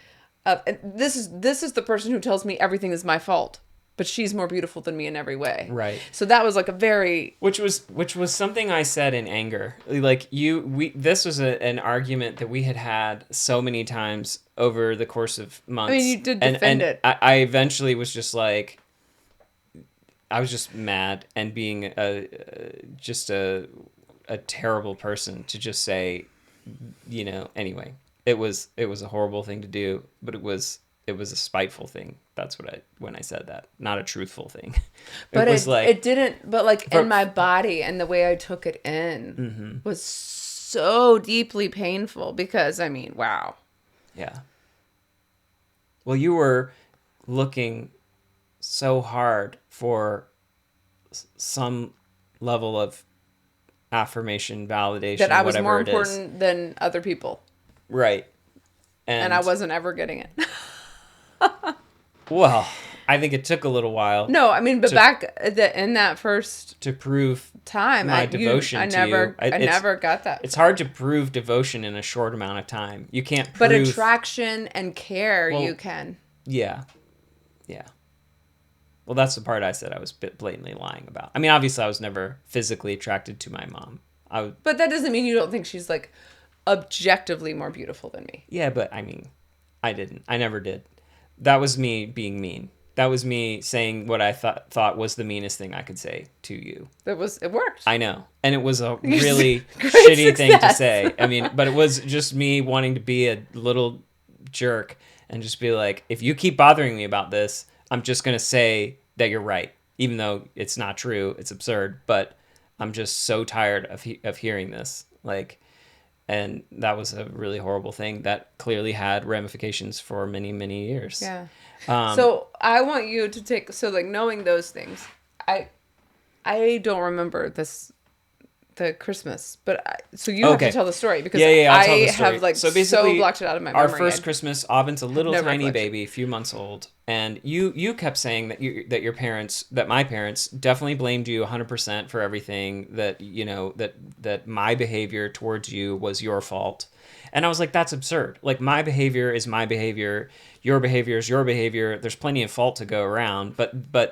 Speaker 1: of, and this is the person who tells me everything is my fault. But she's more beautiful than me in every way.
Speaker 2: Right.
Speaker 1: So that was like a very...
Speaker 2: Which was something I said in anger. Like this was an argument that we had so many times over the course of months.
Speaker 1: I mean, you did defend it.
Speaker 2: I eventually was just like, I was just mad and being just a terrible person to just say, you know, anyway, it was a horrible thing to do, but it was a spiteful thing. That's when I said that, not a truthful thing.
Speaker 1: But it didn't, but like in my body and the way I took it in was so deeply painful because I mean, wow.
Speaker 2: Yeah. Well, you were looking so hard for some level of affirmation, validation,
Speaker 1: that I was
Speaker 2: whatever
Speaker 1: more
Speaker 2: it is.
Speaker 1: important than other people.
Speaker 2: Right.
Speaker 1: And I wasn't ever getting it.
Speaker 2: Well, I think it took a little while.
Speaker 1: No, I mean, but in that first
Speaker 2: to prove
Speaker 1: time,
Speaker 2: my devotion to you.
Speaker 1: I never got that.
Speaker 2: It's hard to prove devotion in a short amount of time. You can't prove...
Speaker 1: But attraction and care, you can.
Speaker 2: Yeah. Yeah. Well, that's the part I said I was blatantly lying about. I mean, obviously, I was never physically attracted to my mom.
Speaker 1: But that doesn't mean you don't think she's, like, objectively more beautiful than me.
Speaker 2: Yeah, but, I mean, I didn't. I never did. That was me being mean. That was me saying what I thought was the meanest thing I could say to you.
Speaker 1: It worked.
Speaker 2: I know. And it was a really shitty thing to say. I mean, but it was just me wanting to be a little jerk and just be like, if you keep bothering me about this, I'm just going to say that you're right. Even though it's not true. It's absurd. But I'm just so tired of hearing this. Like, and that was a really horrible thing that clearly had ramifications for many, many years.
Speaker 1: Yeah. So I want you to like knowing those things, I don't remember the Christmas, but so you have to tell the story because
Speaker 2: I'll tell the story.
Speaker 1: have like so blocked it out of my memory.
Speaker 2: Our first Christmas, Aubyn's a little tiny baby, a few months old, and you kept saying that my parents definitely blamed you 100% for everything, that that my behavior towards you was your fault. And I was like, that's absurd. Like, my behavior is my behavior. Your behavior is your behavior. There's plenty of fault to go around, but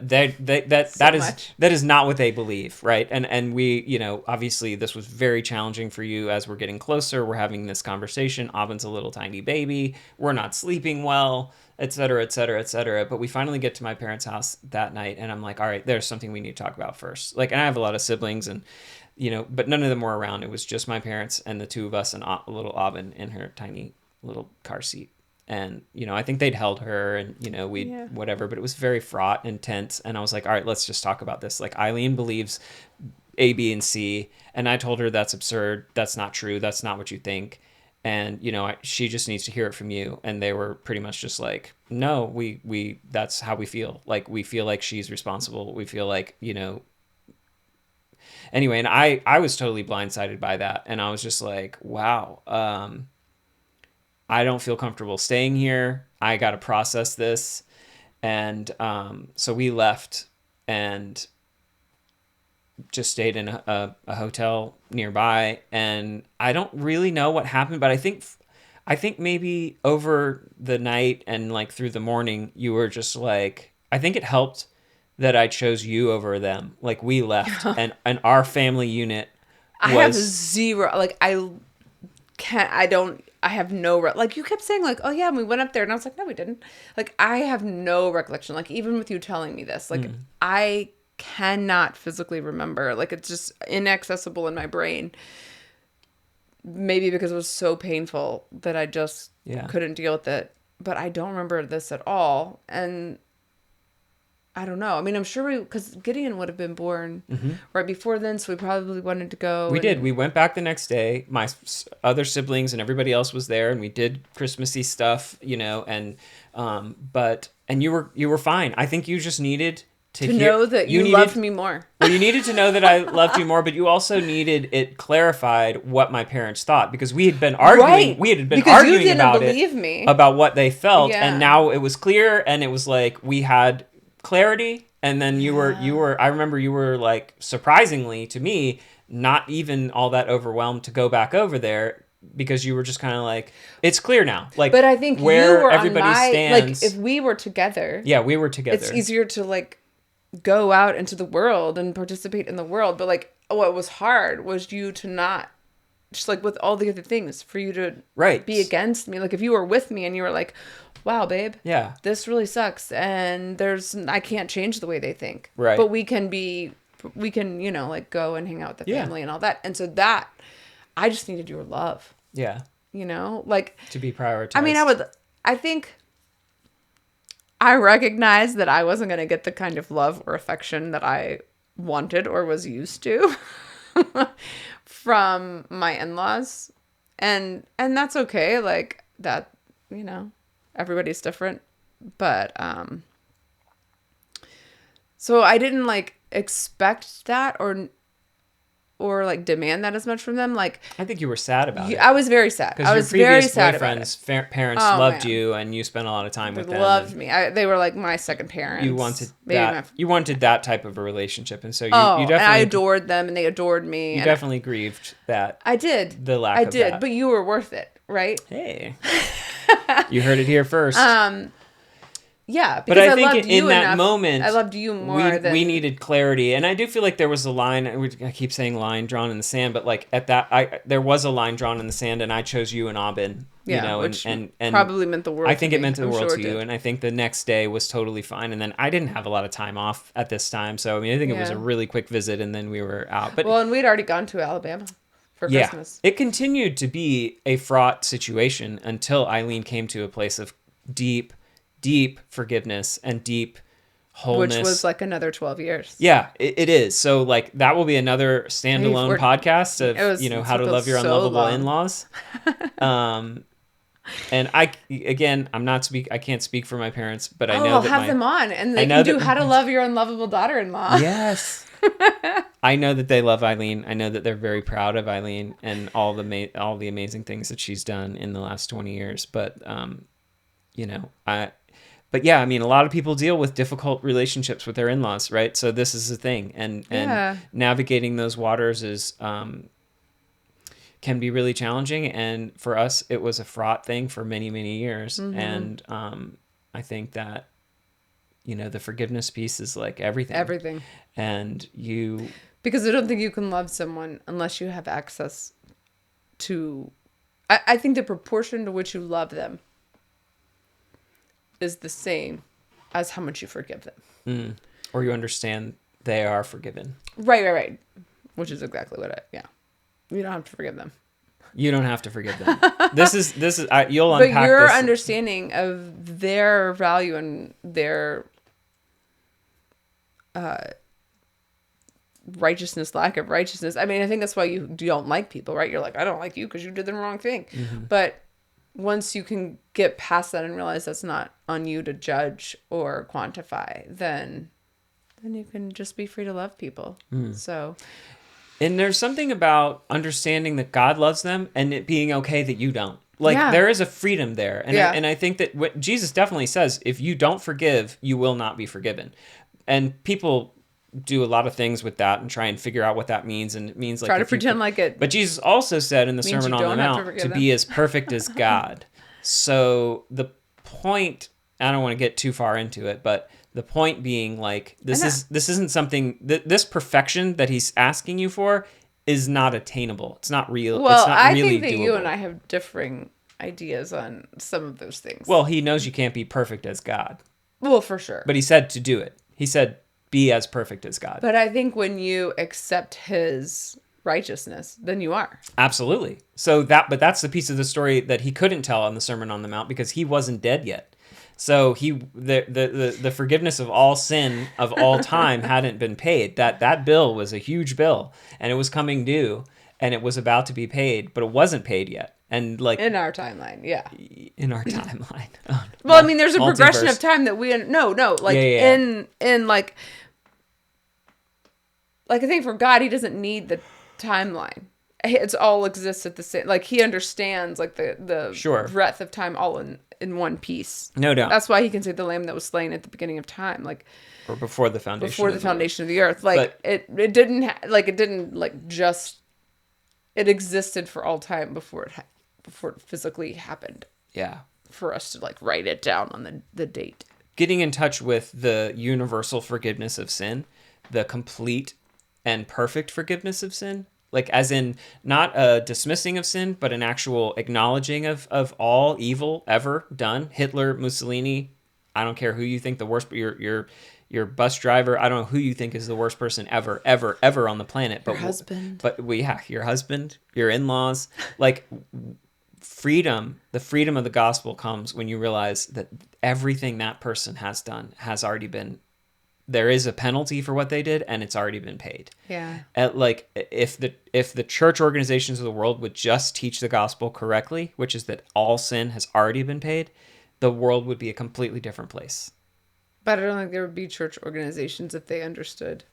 Speaker 2: that is not what they believe, right? And we, obviously this was very challenging for you as we're getting closer. We're having this conversation. Aubyn's a little tiny baby. We're not sleeping well, et cetera, et cetera, et cetera. But we finally get to my parents' house that night, and I'm like, all right, there's something we need to talk about first. Like, and I have a lot of siblings, and but none of them were around. It was just my parents and the two of us and little Aubyn in her tiny little car seat. And, I think they'd held her and, whatever, but it was very fraught and tense. And I was like, all right, let's just talk about this. Like, Eileen believes A, B, and C. And I told her that's absurd. That's not true. That's not what you think. And, she just needs to hear it from you. And they were pretty much just like, no, we that's how we feel. Like, we feel like she's responsible. We feel like, Anyway, and I was totally blindsided by that. And I was just like, wow, I don't feel comfortable staying here. I got to process this. And so we left and just stayed in a hotel nearby. And I don't really know what happened, but I think maybe over the night and like through the morning, you were just like, I think it helped that I chose you over them. Like, we left and our family unit was...
Speaker 1: I have zero, like, I have no, like, you kept saying, like, oh yeah, and we went up there, and I was like, no, we didn't. Like, I have no recollection, like, even with you telling me this, like, I cannot physically remember, like, it's just inaccessible in my brain, maybe because it was so painful that I just couldn't deal with it, but I don't remember this at all, and I don't know. I mean, I'm sure because Gideon would have been born right before then, so we probably wanted to go.
Speaker 2: We did. We went back the next day. My other siblings and everybody else was there, and we did Christmassy stuff, and you were fine. I think you just needed to
Speaker 1: know that you loved me more.
Speaker 2: Well, you needed to know that I loved you more, but you also needed it clarified what my parents thought, because we had been arguing. Right. We had been
Speaker 1: because
Speaker 2: arguing
Speaker 1: you didn't
Speaker 2: about
Speaker 1: believe me.
Speaker 2: About what they felt, and now it was clear, and it was like we had clarity, and then you were I remember you were like, surprisingly to me, not even all that overwhelmed to go back over there, because you were just kind of like, it's clear now, like,
Speaker 1: but I think
Speaker 2: where
Speaker 1: you were
Speaker 2: everybody stands.
Speaker 1: Like, if we were together,
Speaker 2: we were together,
Speaker 1: it's easier to like go out into the world and participate in the world. But like, what was hard was you to not, just like with all the other things, for you to be against me. Like, if you were with me and you were like, wow, babe, this really sucks, and I can't change the way they think,
Speaker 2: right?
Speaker 1: But we can like go and hang out with the family and all that. And so that, I just needed your love, like,
Speaker 2: to be prioritized.
Speaker 1: I mean, I think I recognized that I wasn't going to get the kind of love or affection that I wanted or was used to from my in-laws, and that's okay. Like, that, everybody's different, but so I didn't like expect that or like demand that as much from them. Like,
Speaker 2: I think you were sad about it.
Speaker 1: I was very sad. I was very sad about it.
Speaker 2: Because your previous boyfriend's parents loved you, and you spent a lot of time with them.
Speaker 1: They loved me. They were like my second parents.
Speaker 2: You wanted that type of a relationship, and so you definitely.
Speaker 1: And I adored them, and they adored me.
Speaker 2: You definitely grieved that.
Speaker 1: I did.
Speaker 2: The lack of that.
Speaker 1: But you were worth it, right?
Speaker 2: Hey, you heard it here first.
Speaker 1: Yeah,
Speaker 2: but I think in that moment,
Speaker 1: I loved you more than
Speaker 2: we needed clarity, and I do feel like there was a line. I keep saying line drawn in the sand, but like at that, there was a line drawn in the sand, and I chose you and Abin.
Speaker 1: Yeah,
Speaker 2: you know,
Speaker 1: which
Speaker 2: and
Speaker 1: probably meant the world.
Speaker 2: I think
Speaker 1: to
Speaker 2: it meant the world
Speaker 1: sure
Speaker 2: to you, and I think the next day was totally fine. And then I didn't have a lot of time off at this time, so I mean, I think it was a really quick visit, and then we were out. But
Speaker 1: and we'd already gone to Alabama for Christmas.
Speaker 2: It continued to be a fraught situation until Eileen came to a place of deep forgiveness and deep wholeness.
Speaker 1: Which was like another 12 years.
Speaker 2: Yeah, it is. So like that will be another standalone podcast of, how to love your unlovable in-laws. And I can't speak for my parents, but I know
Speaker 1: I'll have them on and they can do how to love your unlovable daughter-in-law.
Speaker 2: Yes. I know that they love Eileen. I know that they're very proud of Eileen and all the amazing things that she's done in the last 20 years. But, But yeah, I mean, a lot of people deal with difficult relationships with their in-laws, right? So this is the thing, and navigating those waters can be really challenging. And for us, it was a fraught thing for many, many years. Mm-hmm. And I think that the forgiveness piece is like everything.
Speaker 1: Everything.
Speaker 2: And
Speaker 1: because I don't think you can love someone unless you have access to. I think the proportion to which you love them is the same as how much you forgive them.
Speaker 2: Or you understand they are forgiven.
Speaker 1: Right. Which is exactly what you don't have to forgive them.
Speaker 2: You don't have to forgive them. This is you'll unpack this.
Speaker 1: But your understanding of their value and their righteousness, lack of righteousness. I mean, I think that's why you don't like people, right? You're like, I don't like you because you did the wrong thing. Mm-hmm. But once you can get past that and realize that's not on you to judge or quantify, then you can just be free to love people. So,
Speaker 2: and there's something about understanding that God loves them and it being okay that you don't. Like there is a freedom there. And I think that what Jesus definitely says, if you don't forgive, you will not be forgiven. And people do a lot of things with that and try and figure out what that means. And it means like
Speaker 1: try to pretend like it.
Speaker 2: But Jesus also said in the Sermon on the Mount to be as perfect as God. So the point, I don't want to get too far into it, but the point being like this isn't something this perfection that he's asking you for is not attainable. It's not real.
Speaker 1: Well,
Speaker 2: it's not
Speaker 1: I
Speaker 2: really
Speaker 1: think that
Speaker 2: doable.
Speaker 1: you and I have differing ideas on some of those things.
Speaker 2: Well, he knows you can't be perfect as God.
Speaker 1: Well, for sure.
Speaker 2: But he said to do it. He said, be as perfect as God.
Speaker 1: But I think when you accept his righteousness, then you are.
Speaker 2: Absolutely. So but that's the piece of the story that he couldn't tell on the Sermon on the Mount because he wasn't dead yet. So the forgiveness of all sin of all time hadn't been paid. That bill was a huge bill and it was coming due and it was about to be paid, but it wasn't paid yet. And like
Speaker 1: in our timeline, yeah.
Speaker 2: In our timeline.
Speaker 1: Well, I mean, there's a progression of time that in like I think for God, he doesn't need the timeline. It's all exists at the same. Like he understands like the breadth of time all in one piece.
Speaker 2: No doubt.
Speaker 1: That's why he can say the lamb that was slain at the beginning of time, like
Speaker 2: or before the foundation.
Speaker 1: Before the foundation of the earth, like it existed for all time before it physically happened.
Speaker 2: Yeah.
Speaker 1: For us to like write it down on the date.
Speaker 2: Getting in touch with the universal forgiveness of sin, the complete and perfect forgiveness of sin, like as in not a dismissing of sin, but an actual acknowledging of all evil ever done. Hitler, Mussolini, I don't care who you think the worst, your bus driver, I don't know who you think is the worst person ever on the planet. But
Speaker 1: your husband.
Speaker 2: Your husband, your in-laws, like the freedom of the gospel comes when you realize that everything that person has done has already been, there is a penalty for what they did and it's already been paid.
Speaker 1: Yeah.
Speaker 2: Like if the church organizations of the world would just teach the gospel correctly, which is that all sin has already been paid, the world would be a completely different place.
Speaker 1: But I don't think there would be church organizations if they understood.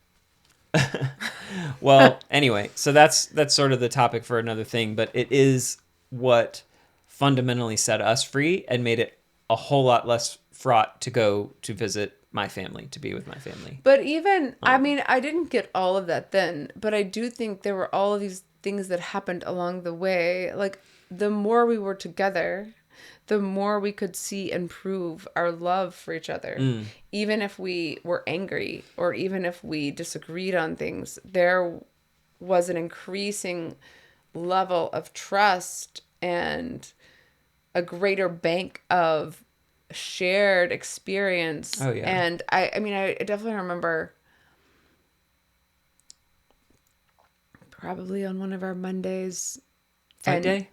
Speaker 2: Well, anyway, so that's sort of the topic for another thing, but it is what fundamentally set us free and made it a whole lot less fraught to go to visit my family, to be with my family.
Speaker 1: But even, I mean, I didn't get all of that then, but I do think there were all of these things that happened along the way. Like, the more we were together, the more we could see and prove our love for each other. Even if we were angry or even if we disagreed on things, there was an increasing level of trust and a greater bank of shared experience.
Speaker 2: Oh, yeah.
Speaker 1: And I mean, I definitely remember probably on one of our Mondays,
Speaker 2: Fight day?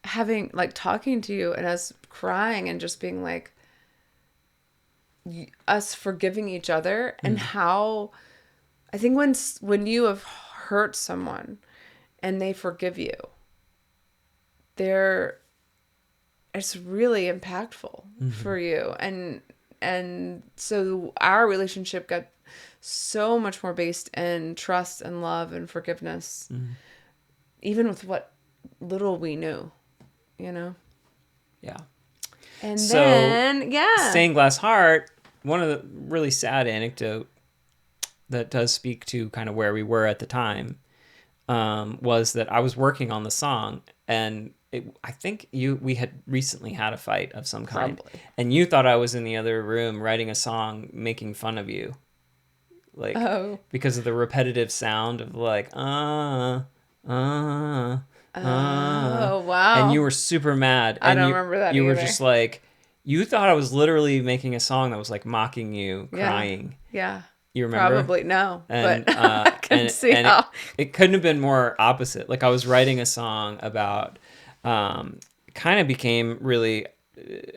Speaker 1: having like talking to you and us crying and just being like us forgiving each other and how I think when you have hurt someone and they forgive you, it's really impactful for you. And so our relationship got so much more based in trust and love and forgiveness, even with what little we knew, you know?
Speaker 2: Yeah.
Speaker 1: And
Speaker 2: So,
Speaker 1: then, yeah.
Speaker 2: Stained Glass Heart, one of the really sad anecdote that does speak to kind of where we were at the time, was that I was working on the song, and I think we had recently had a fight of some kind.
Speaker 1: Probably.
Speaker 2: And you thought I was in the other room writing a song making fun of you. Like, because of the repetitive sound of like,
Speaker 1: Oh, wow.
Speaker 2: and you were super mad.
Speaker 1: I
Speaker 2: And
Speaker 1: don't remember that
Speaker 2: You were
Speaker 1: either.
Speaker 2: just like, you thought I was literally making a song that was like mocking you, crying.
Speaker 1: Yeah.
Speaker 2: You remember?
Speaker 1: Probably no,
Speaker 2: And,
Speaker 1: but I can see
Speaker 2: and
Speaker 1: how.
Speaker 2: it couldn't have been more opposite. Like, I was writing a song about, kind of became really,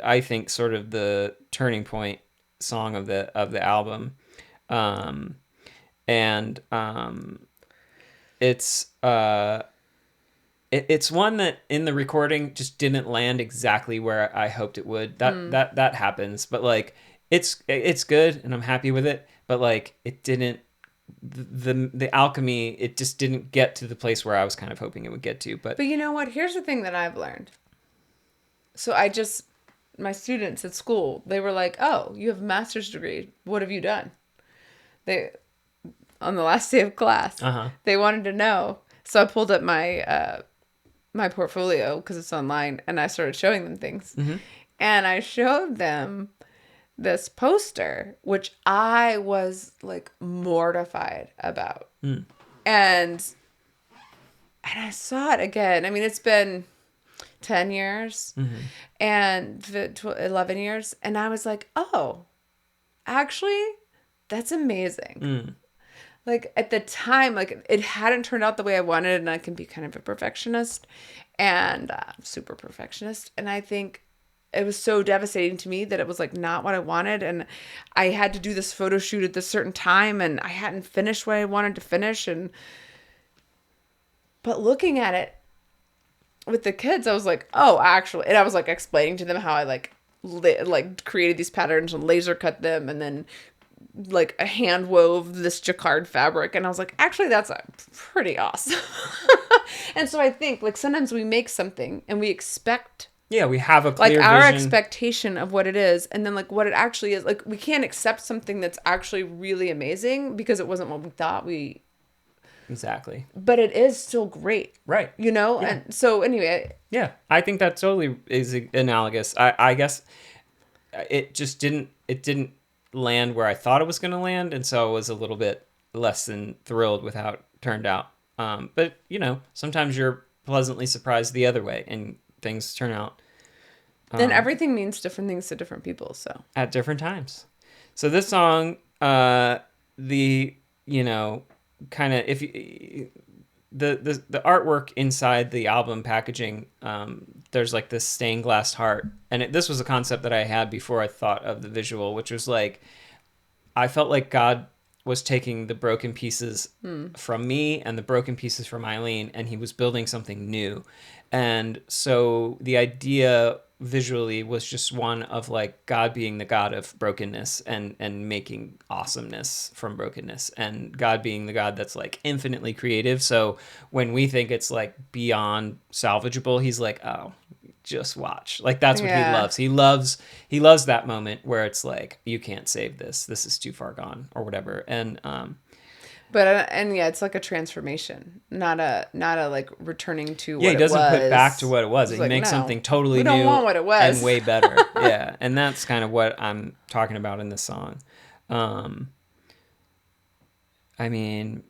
Speaker 2: I think, sort of the turning point song of the album. It's it's one that in the recording just didn't land exactly where I hoped it would. That happens, but like it's good and I'm happy with it, but like it didn't, the alchemy, it just didn't get to the place where I was kind of hoping it would get to. But
Speaker 1: you know what? Here's the thing that I've learned. So my students at school, they were like, "Oh, you have a master's degree. What have you done?" On the last day of class, they wanted to know. So I pulled up my portfolio because it's online, and I started showing them things. And I showed them this poster, which I was like mortified about. And I saw it again. I mean, it's been 10 years and 11 years. And I was like, oh, actually, that's amazing. Like at the time, like it hadn't turned out the way I wanted, and I can be kind of a perfectionist and super perfectionist. And I think it was so devastating to me that it was like not what I wanted. And I had to do this photo shoot at this certain time, and I hadn't finished what I wanted to finish. But looking at it with the kids, I was like, oh, actually, and I was like explaining to them how I like created these patterns and laser cut them, and then like a hand wove this jacquard fabric. And I was like, actually, that's pretty awesome. And so I think like sometimes we make something and we expect,
Speaker 2: we have a clear
Speaker 1: like our
Speaker 2: vision.
Speaker 1: expectation of what it is, and then like what it actually is. Like we can't accept something that's actually really amazing because it wasn't what we thought
Speaker 2: Exactly.
Speaker 1: but it is still great,
Speaker 2: Right?
Speaker 1: you know.
Speaker 2: Yeah.
Speaker 1: And so anyway,
Speaker 2: Yeah, I think that totally is analogous. I guess it just didn't land where I thought it was going to land, and so I was a little bit less than thrilled with how it turned out. But you know, sometimes you're pleasantly surprised the other way, and things turn out.
Speaker 1: then everything means different things to different people. So
Speaker 2: At different times. So this song, kind of, if you, the artwork inside the album packaging, there's like this stained glass heart, and this was a concept that I had before I thought of the visual, which was like, I felt like God was taking the broken pieces from me and the broken pieces from Eileen, and he was building something new. And so the idea visually was just one of like God being the God of brokenness and making awesomeness from brokenness, and God being the God that's like infinitely creative. So when we think it's like beyond salvageable, he's like, oh, just watch. Like that's what he loves. He loves that moment where it's like, you can't save this. This is too far gone or whatever. And
Speaker 1: But and yeah, it's like a transformation, not a like returning to what
Speaker 2: he doesn't
Speaker 1: it was.
Speaker 2: put back to what it was. He
Speaker 1: like,
Speaker 2: makes
Speaker 1: no,
Speaker 2: something totally
Speaker 1: we
Speaker 2: new
Speaker 1: don't want what it was.
Speaker 2: and way better. Yeah, and that's kind of what I'm talking about in this song. I mean,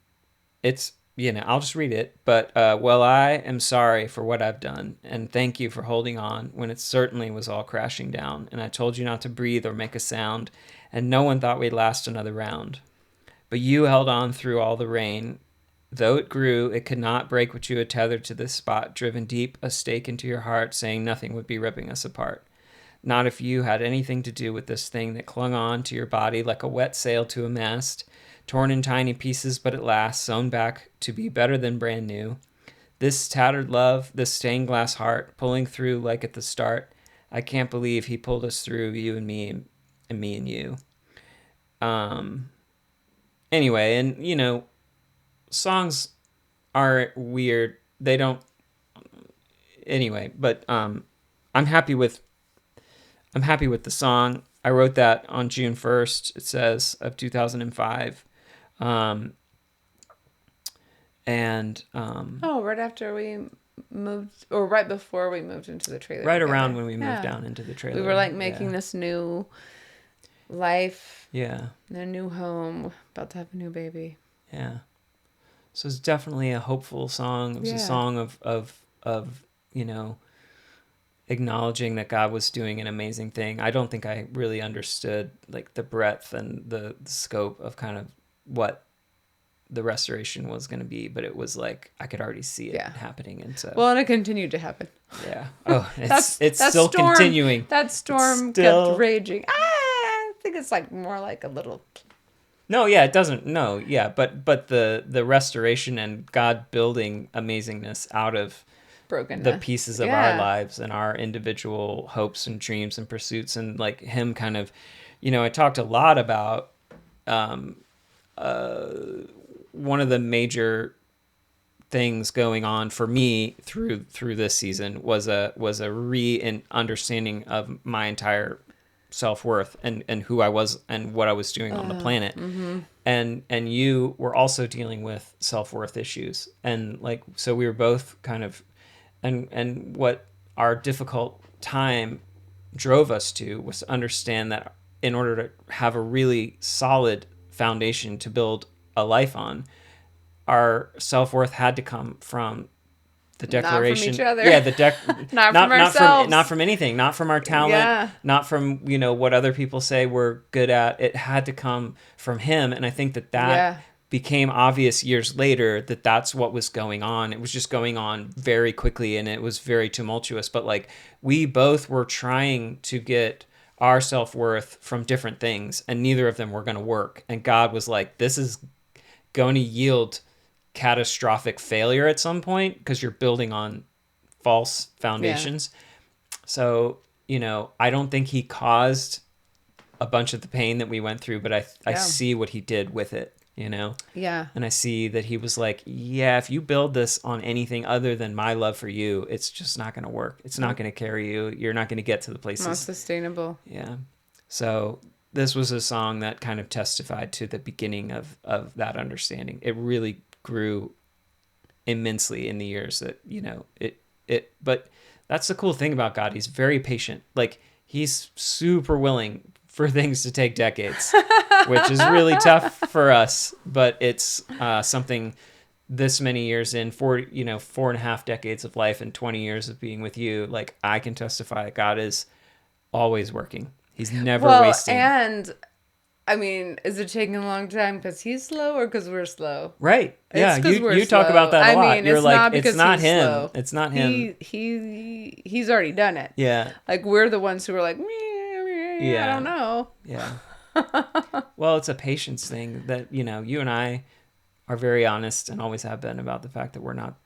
Speaker 2: it's, I'll just read it. But, well, I am sorry for what I've done, and thank you for holding on when it certainly was all crashing down, and I told you not to breathe or make a sound, and no one thought we'd last another round. But you held on through all the rain. Though it grew, it could not break what you had tethered to this spot, driven deep a stake into your heart, saying nothing would be ripping us apart. Not if you had anything to do with this thing that clung on to your body like a wet sail to a mast, torn in tiny pieces, but at last sewn back to be better than brand new. This tattered love, this stained glass heart, pulling through like at the start. I can't believe he pulled us through, you and me, and me and you. Anyway, and songs are weird. They don't. Anyway, but I'm happy with the song. I wrote that on June 1st. It says of 2005.
Speaker 1: Right after we moved, or right before we moved into the trailer.
Speaker 2: Right
Speaker 1: together.
Speaker 2: Around when we moved down into the trailer.
Speaker 1: We were like making this new life.
Speaker 2: Yeah.
Speaker 1: A new home. About to have a new baby.
Speaker 2: Yeah. So it's definitely a hopeful song. It was a song of acknowledging that God was doing an amazing thing. I don't think I really understood like the breadth and the scope of kind of what the restoration was going to be, but it was like I could already see it happening. And so
Speaker 1: and it continued to happen.
Speaker 2: Yeah. Oh, it's still continuing.
Speaker 1: That storm kept raging. I think it's like more like a little.
Speaker 2: No, yeah, it doesn't. No, yeah, but the restoration and God building amazingness out of
Speaker 1: brokenness,
Speaker 2: the pieces of our lives and our individual hopes and dreams and pursuits, and like him kind of, I talked a lot about one of the major things going on for me through this season was a understanding of my entire self-worth and who I was and what I was doing on the planet.
Speaker 1: Mm-hmm.
Speaker 2: And you were also dealing with self-worth issues, and like so we were both kind of and what our difficult time drove us to was to understand that in order to have a really solid foundation to build a life on, our self-worth had to come from the declaration.
Speaker 1: Not from each other.
Speaker 2: Yeah,
Speaker 1: not from ourselves.
Speaker 2: Not from anything. Not from our talent. Not from what other people say we're good at. It had to come from him, and I think that became obvious years later that that's what was going on. It was just going on very quickly, and it was very tumultuous. But like we both were trying to get our self-worth from different things, and neither of them were going to work. And God was like, "This is going to yield catastrophic failure at some point because you're building on false foundations." So, I don't think he caused a bunch of the pain that we went through, but I see what he did with it, Yeah. And I see that he was like, if you build this on anything other than my love for you, it's just not going to work. It's not going to carry you. You're not going to get to the places.
Speaker 1: Not sustainable.
Speaker 2: Yeah. So this was a song that kind of testified to the beginning of that understanding. It really grew immensely in the years that, but that's the cool thing about God. He's very patient. Like he's super willing for things to take decades, which is really tough for us, but it's something this many years in, 4.5 decades of life and 20 years of being with you. Like I can testify that God is always working. He's never wasting.
Speaker 1: And I mean, is it taking a long time because he's slow or because we're slow?
Speaker 2: Right. Yeah. You talk about that a lot. You're like, it's not him.
Speaker 1: Slow.
Speaker 2: It's not him.
Speaker 1: He's already done it.
Speaker 2: Yeah.
Speaker 1: Like we're the ones who are like, I don't know.
Speaker 2: Yeah. Well, it's a patience thing that, you and I are very honest and always have been about the fact that we're not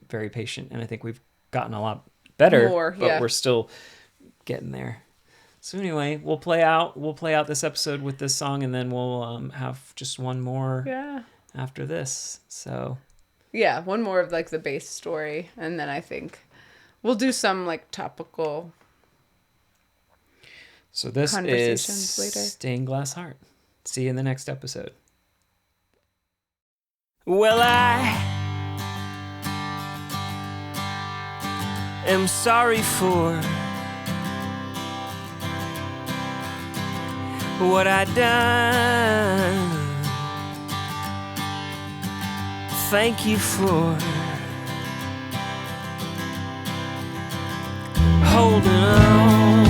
Speaker 2: very patient. And I think we've gotten a lot better, but we're still getting there. So anyway, we'll play out this episode with this song, and then we'll have just one more after this. So
Speaker 1: yeah, one more of like the base story, and then I think we'll do some like topical.
Speaker 2: So this is
Speaker 1: conversations later.
Speaker 2: Stained Glass Heart. See you in the next episode. Well, I am sorry for what I done. Thank you for holding on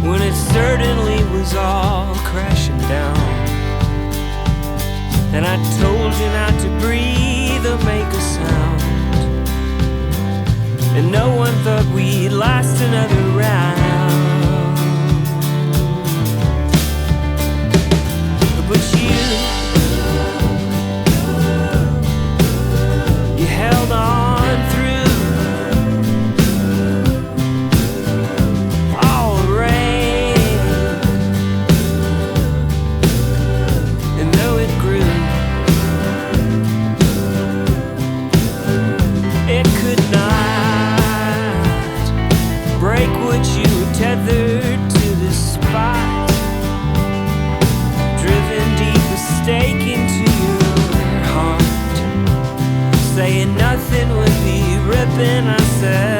Speaker 2: when it certainly was all crashing down. And I told you not to breathe or make a sound, and no one thought we'd last another round. But you held on through all the rain, and though it grew, it could not break what you were tethered to the spot, driven deep a stake into your heart, saying nothing would be ripping. I said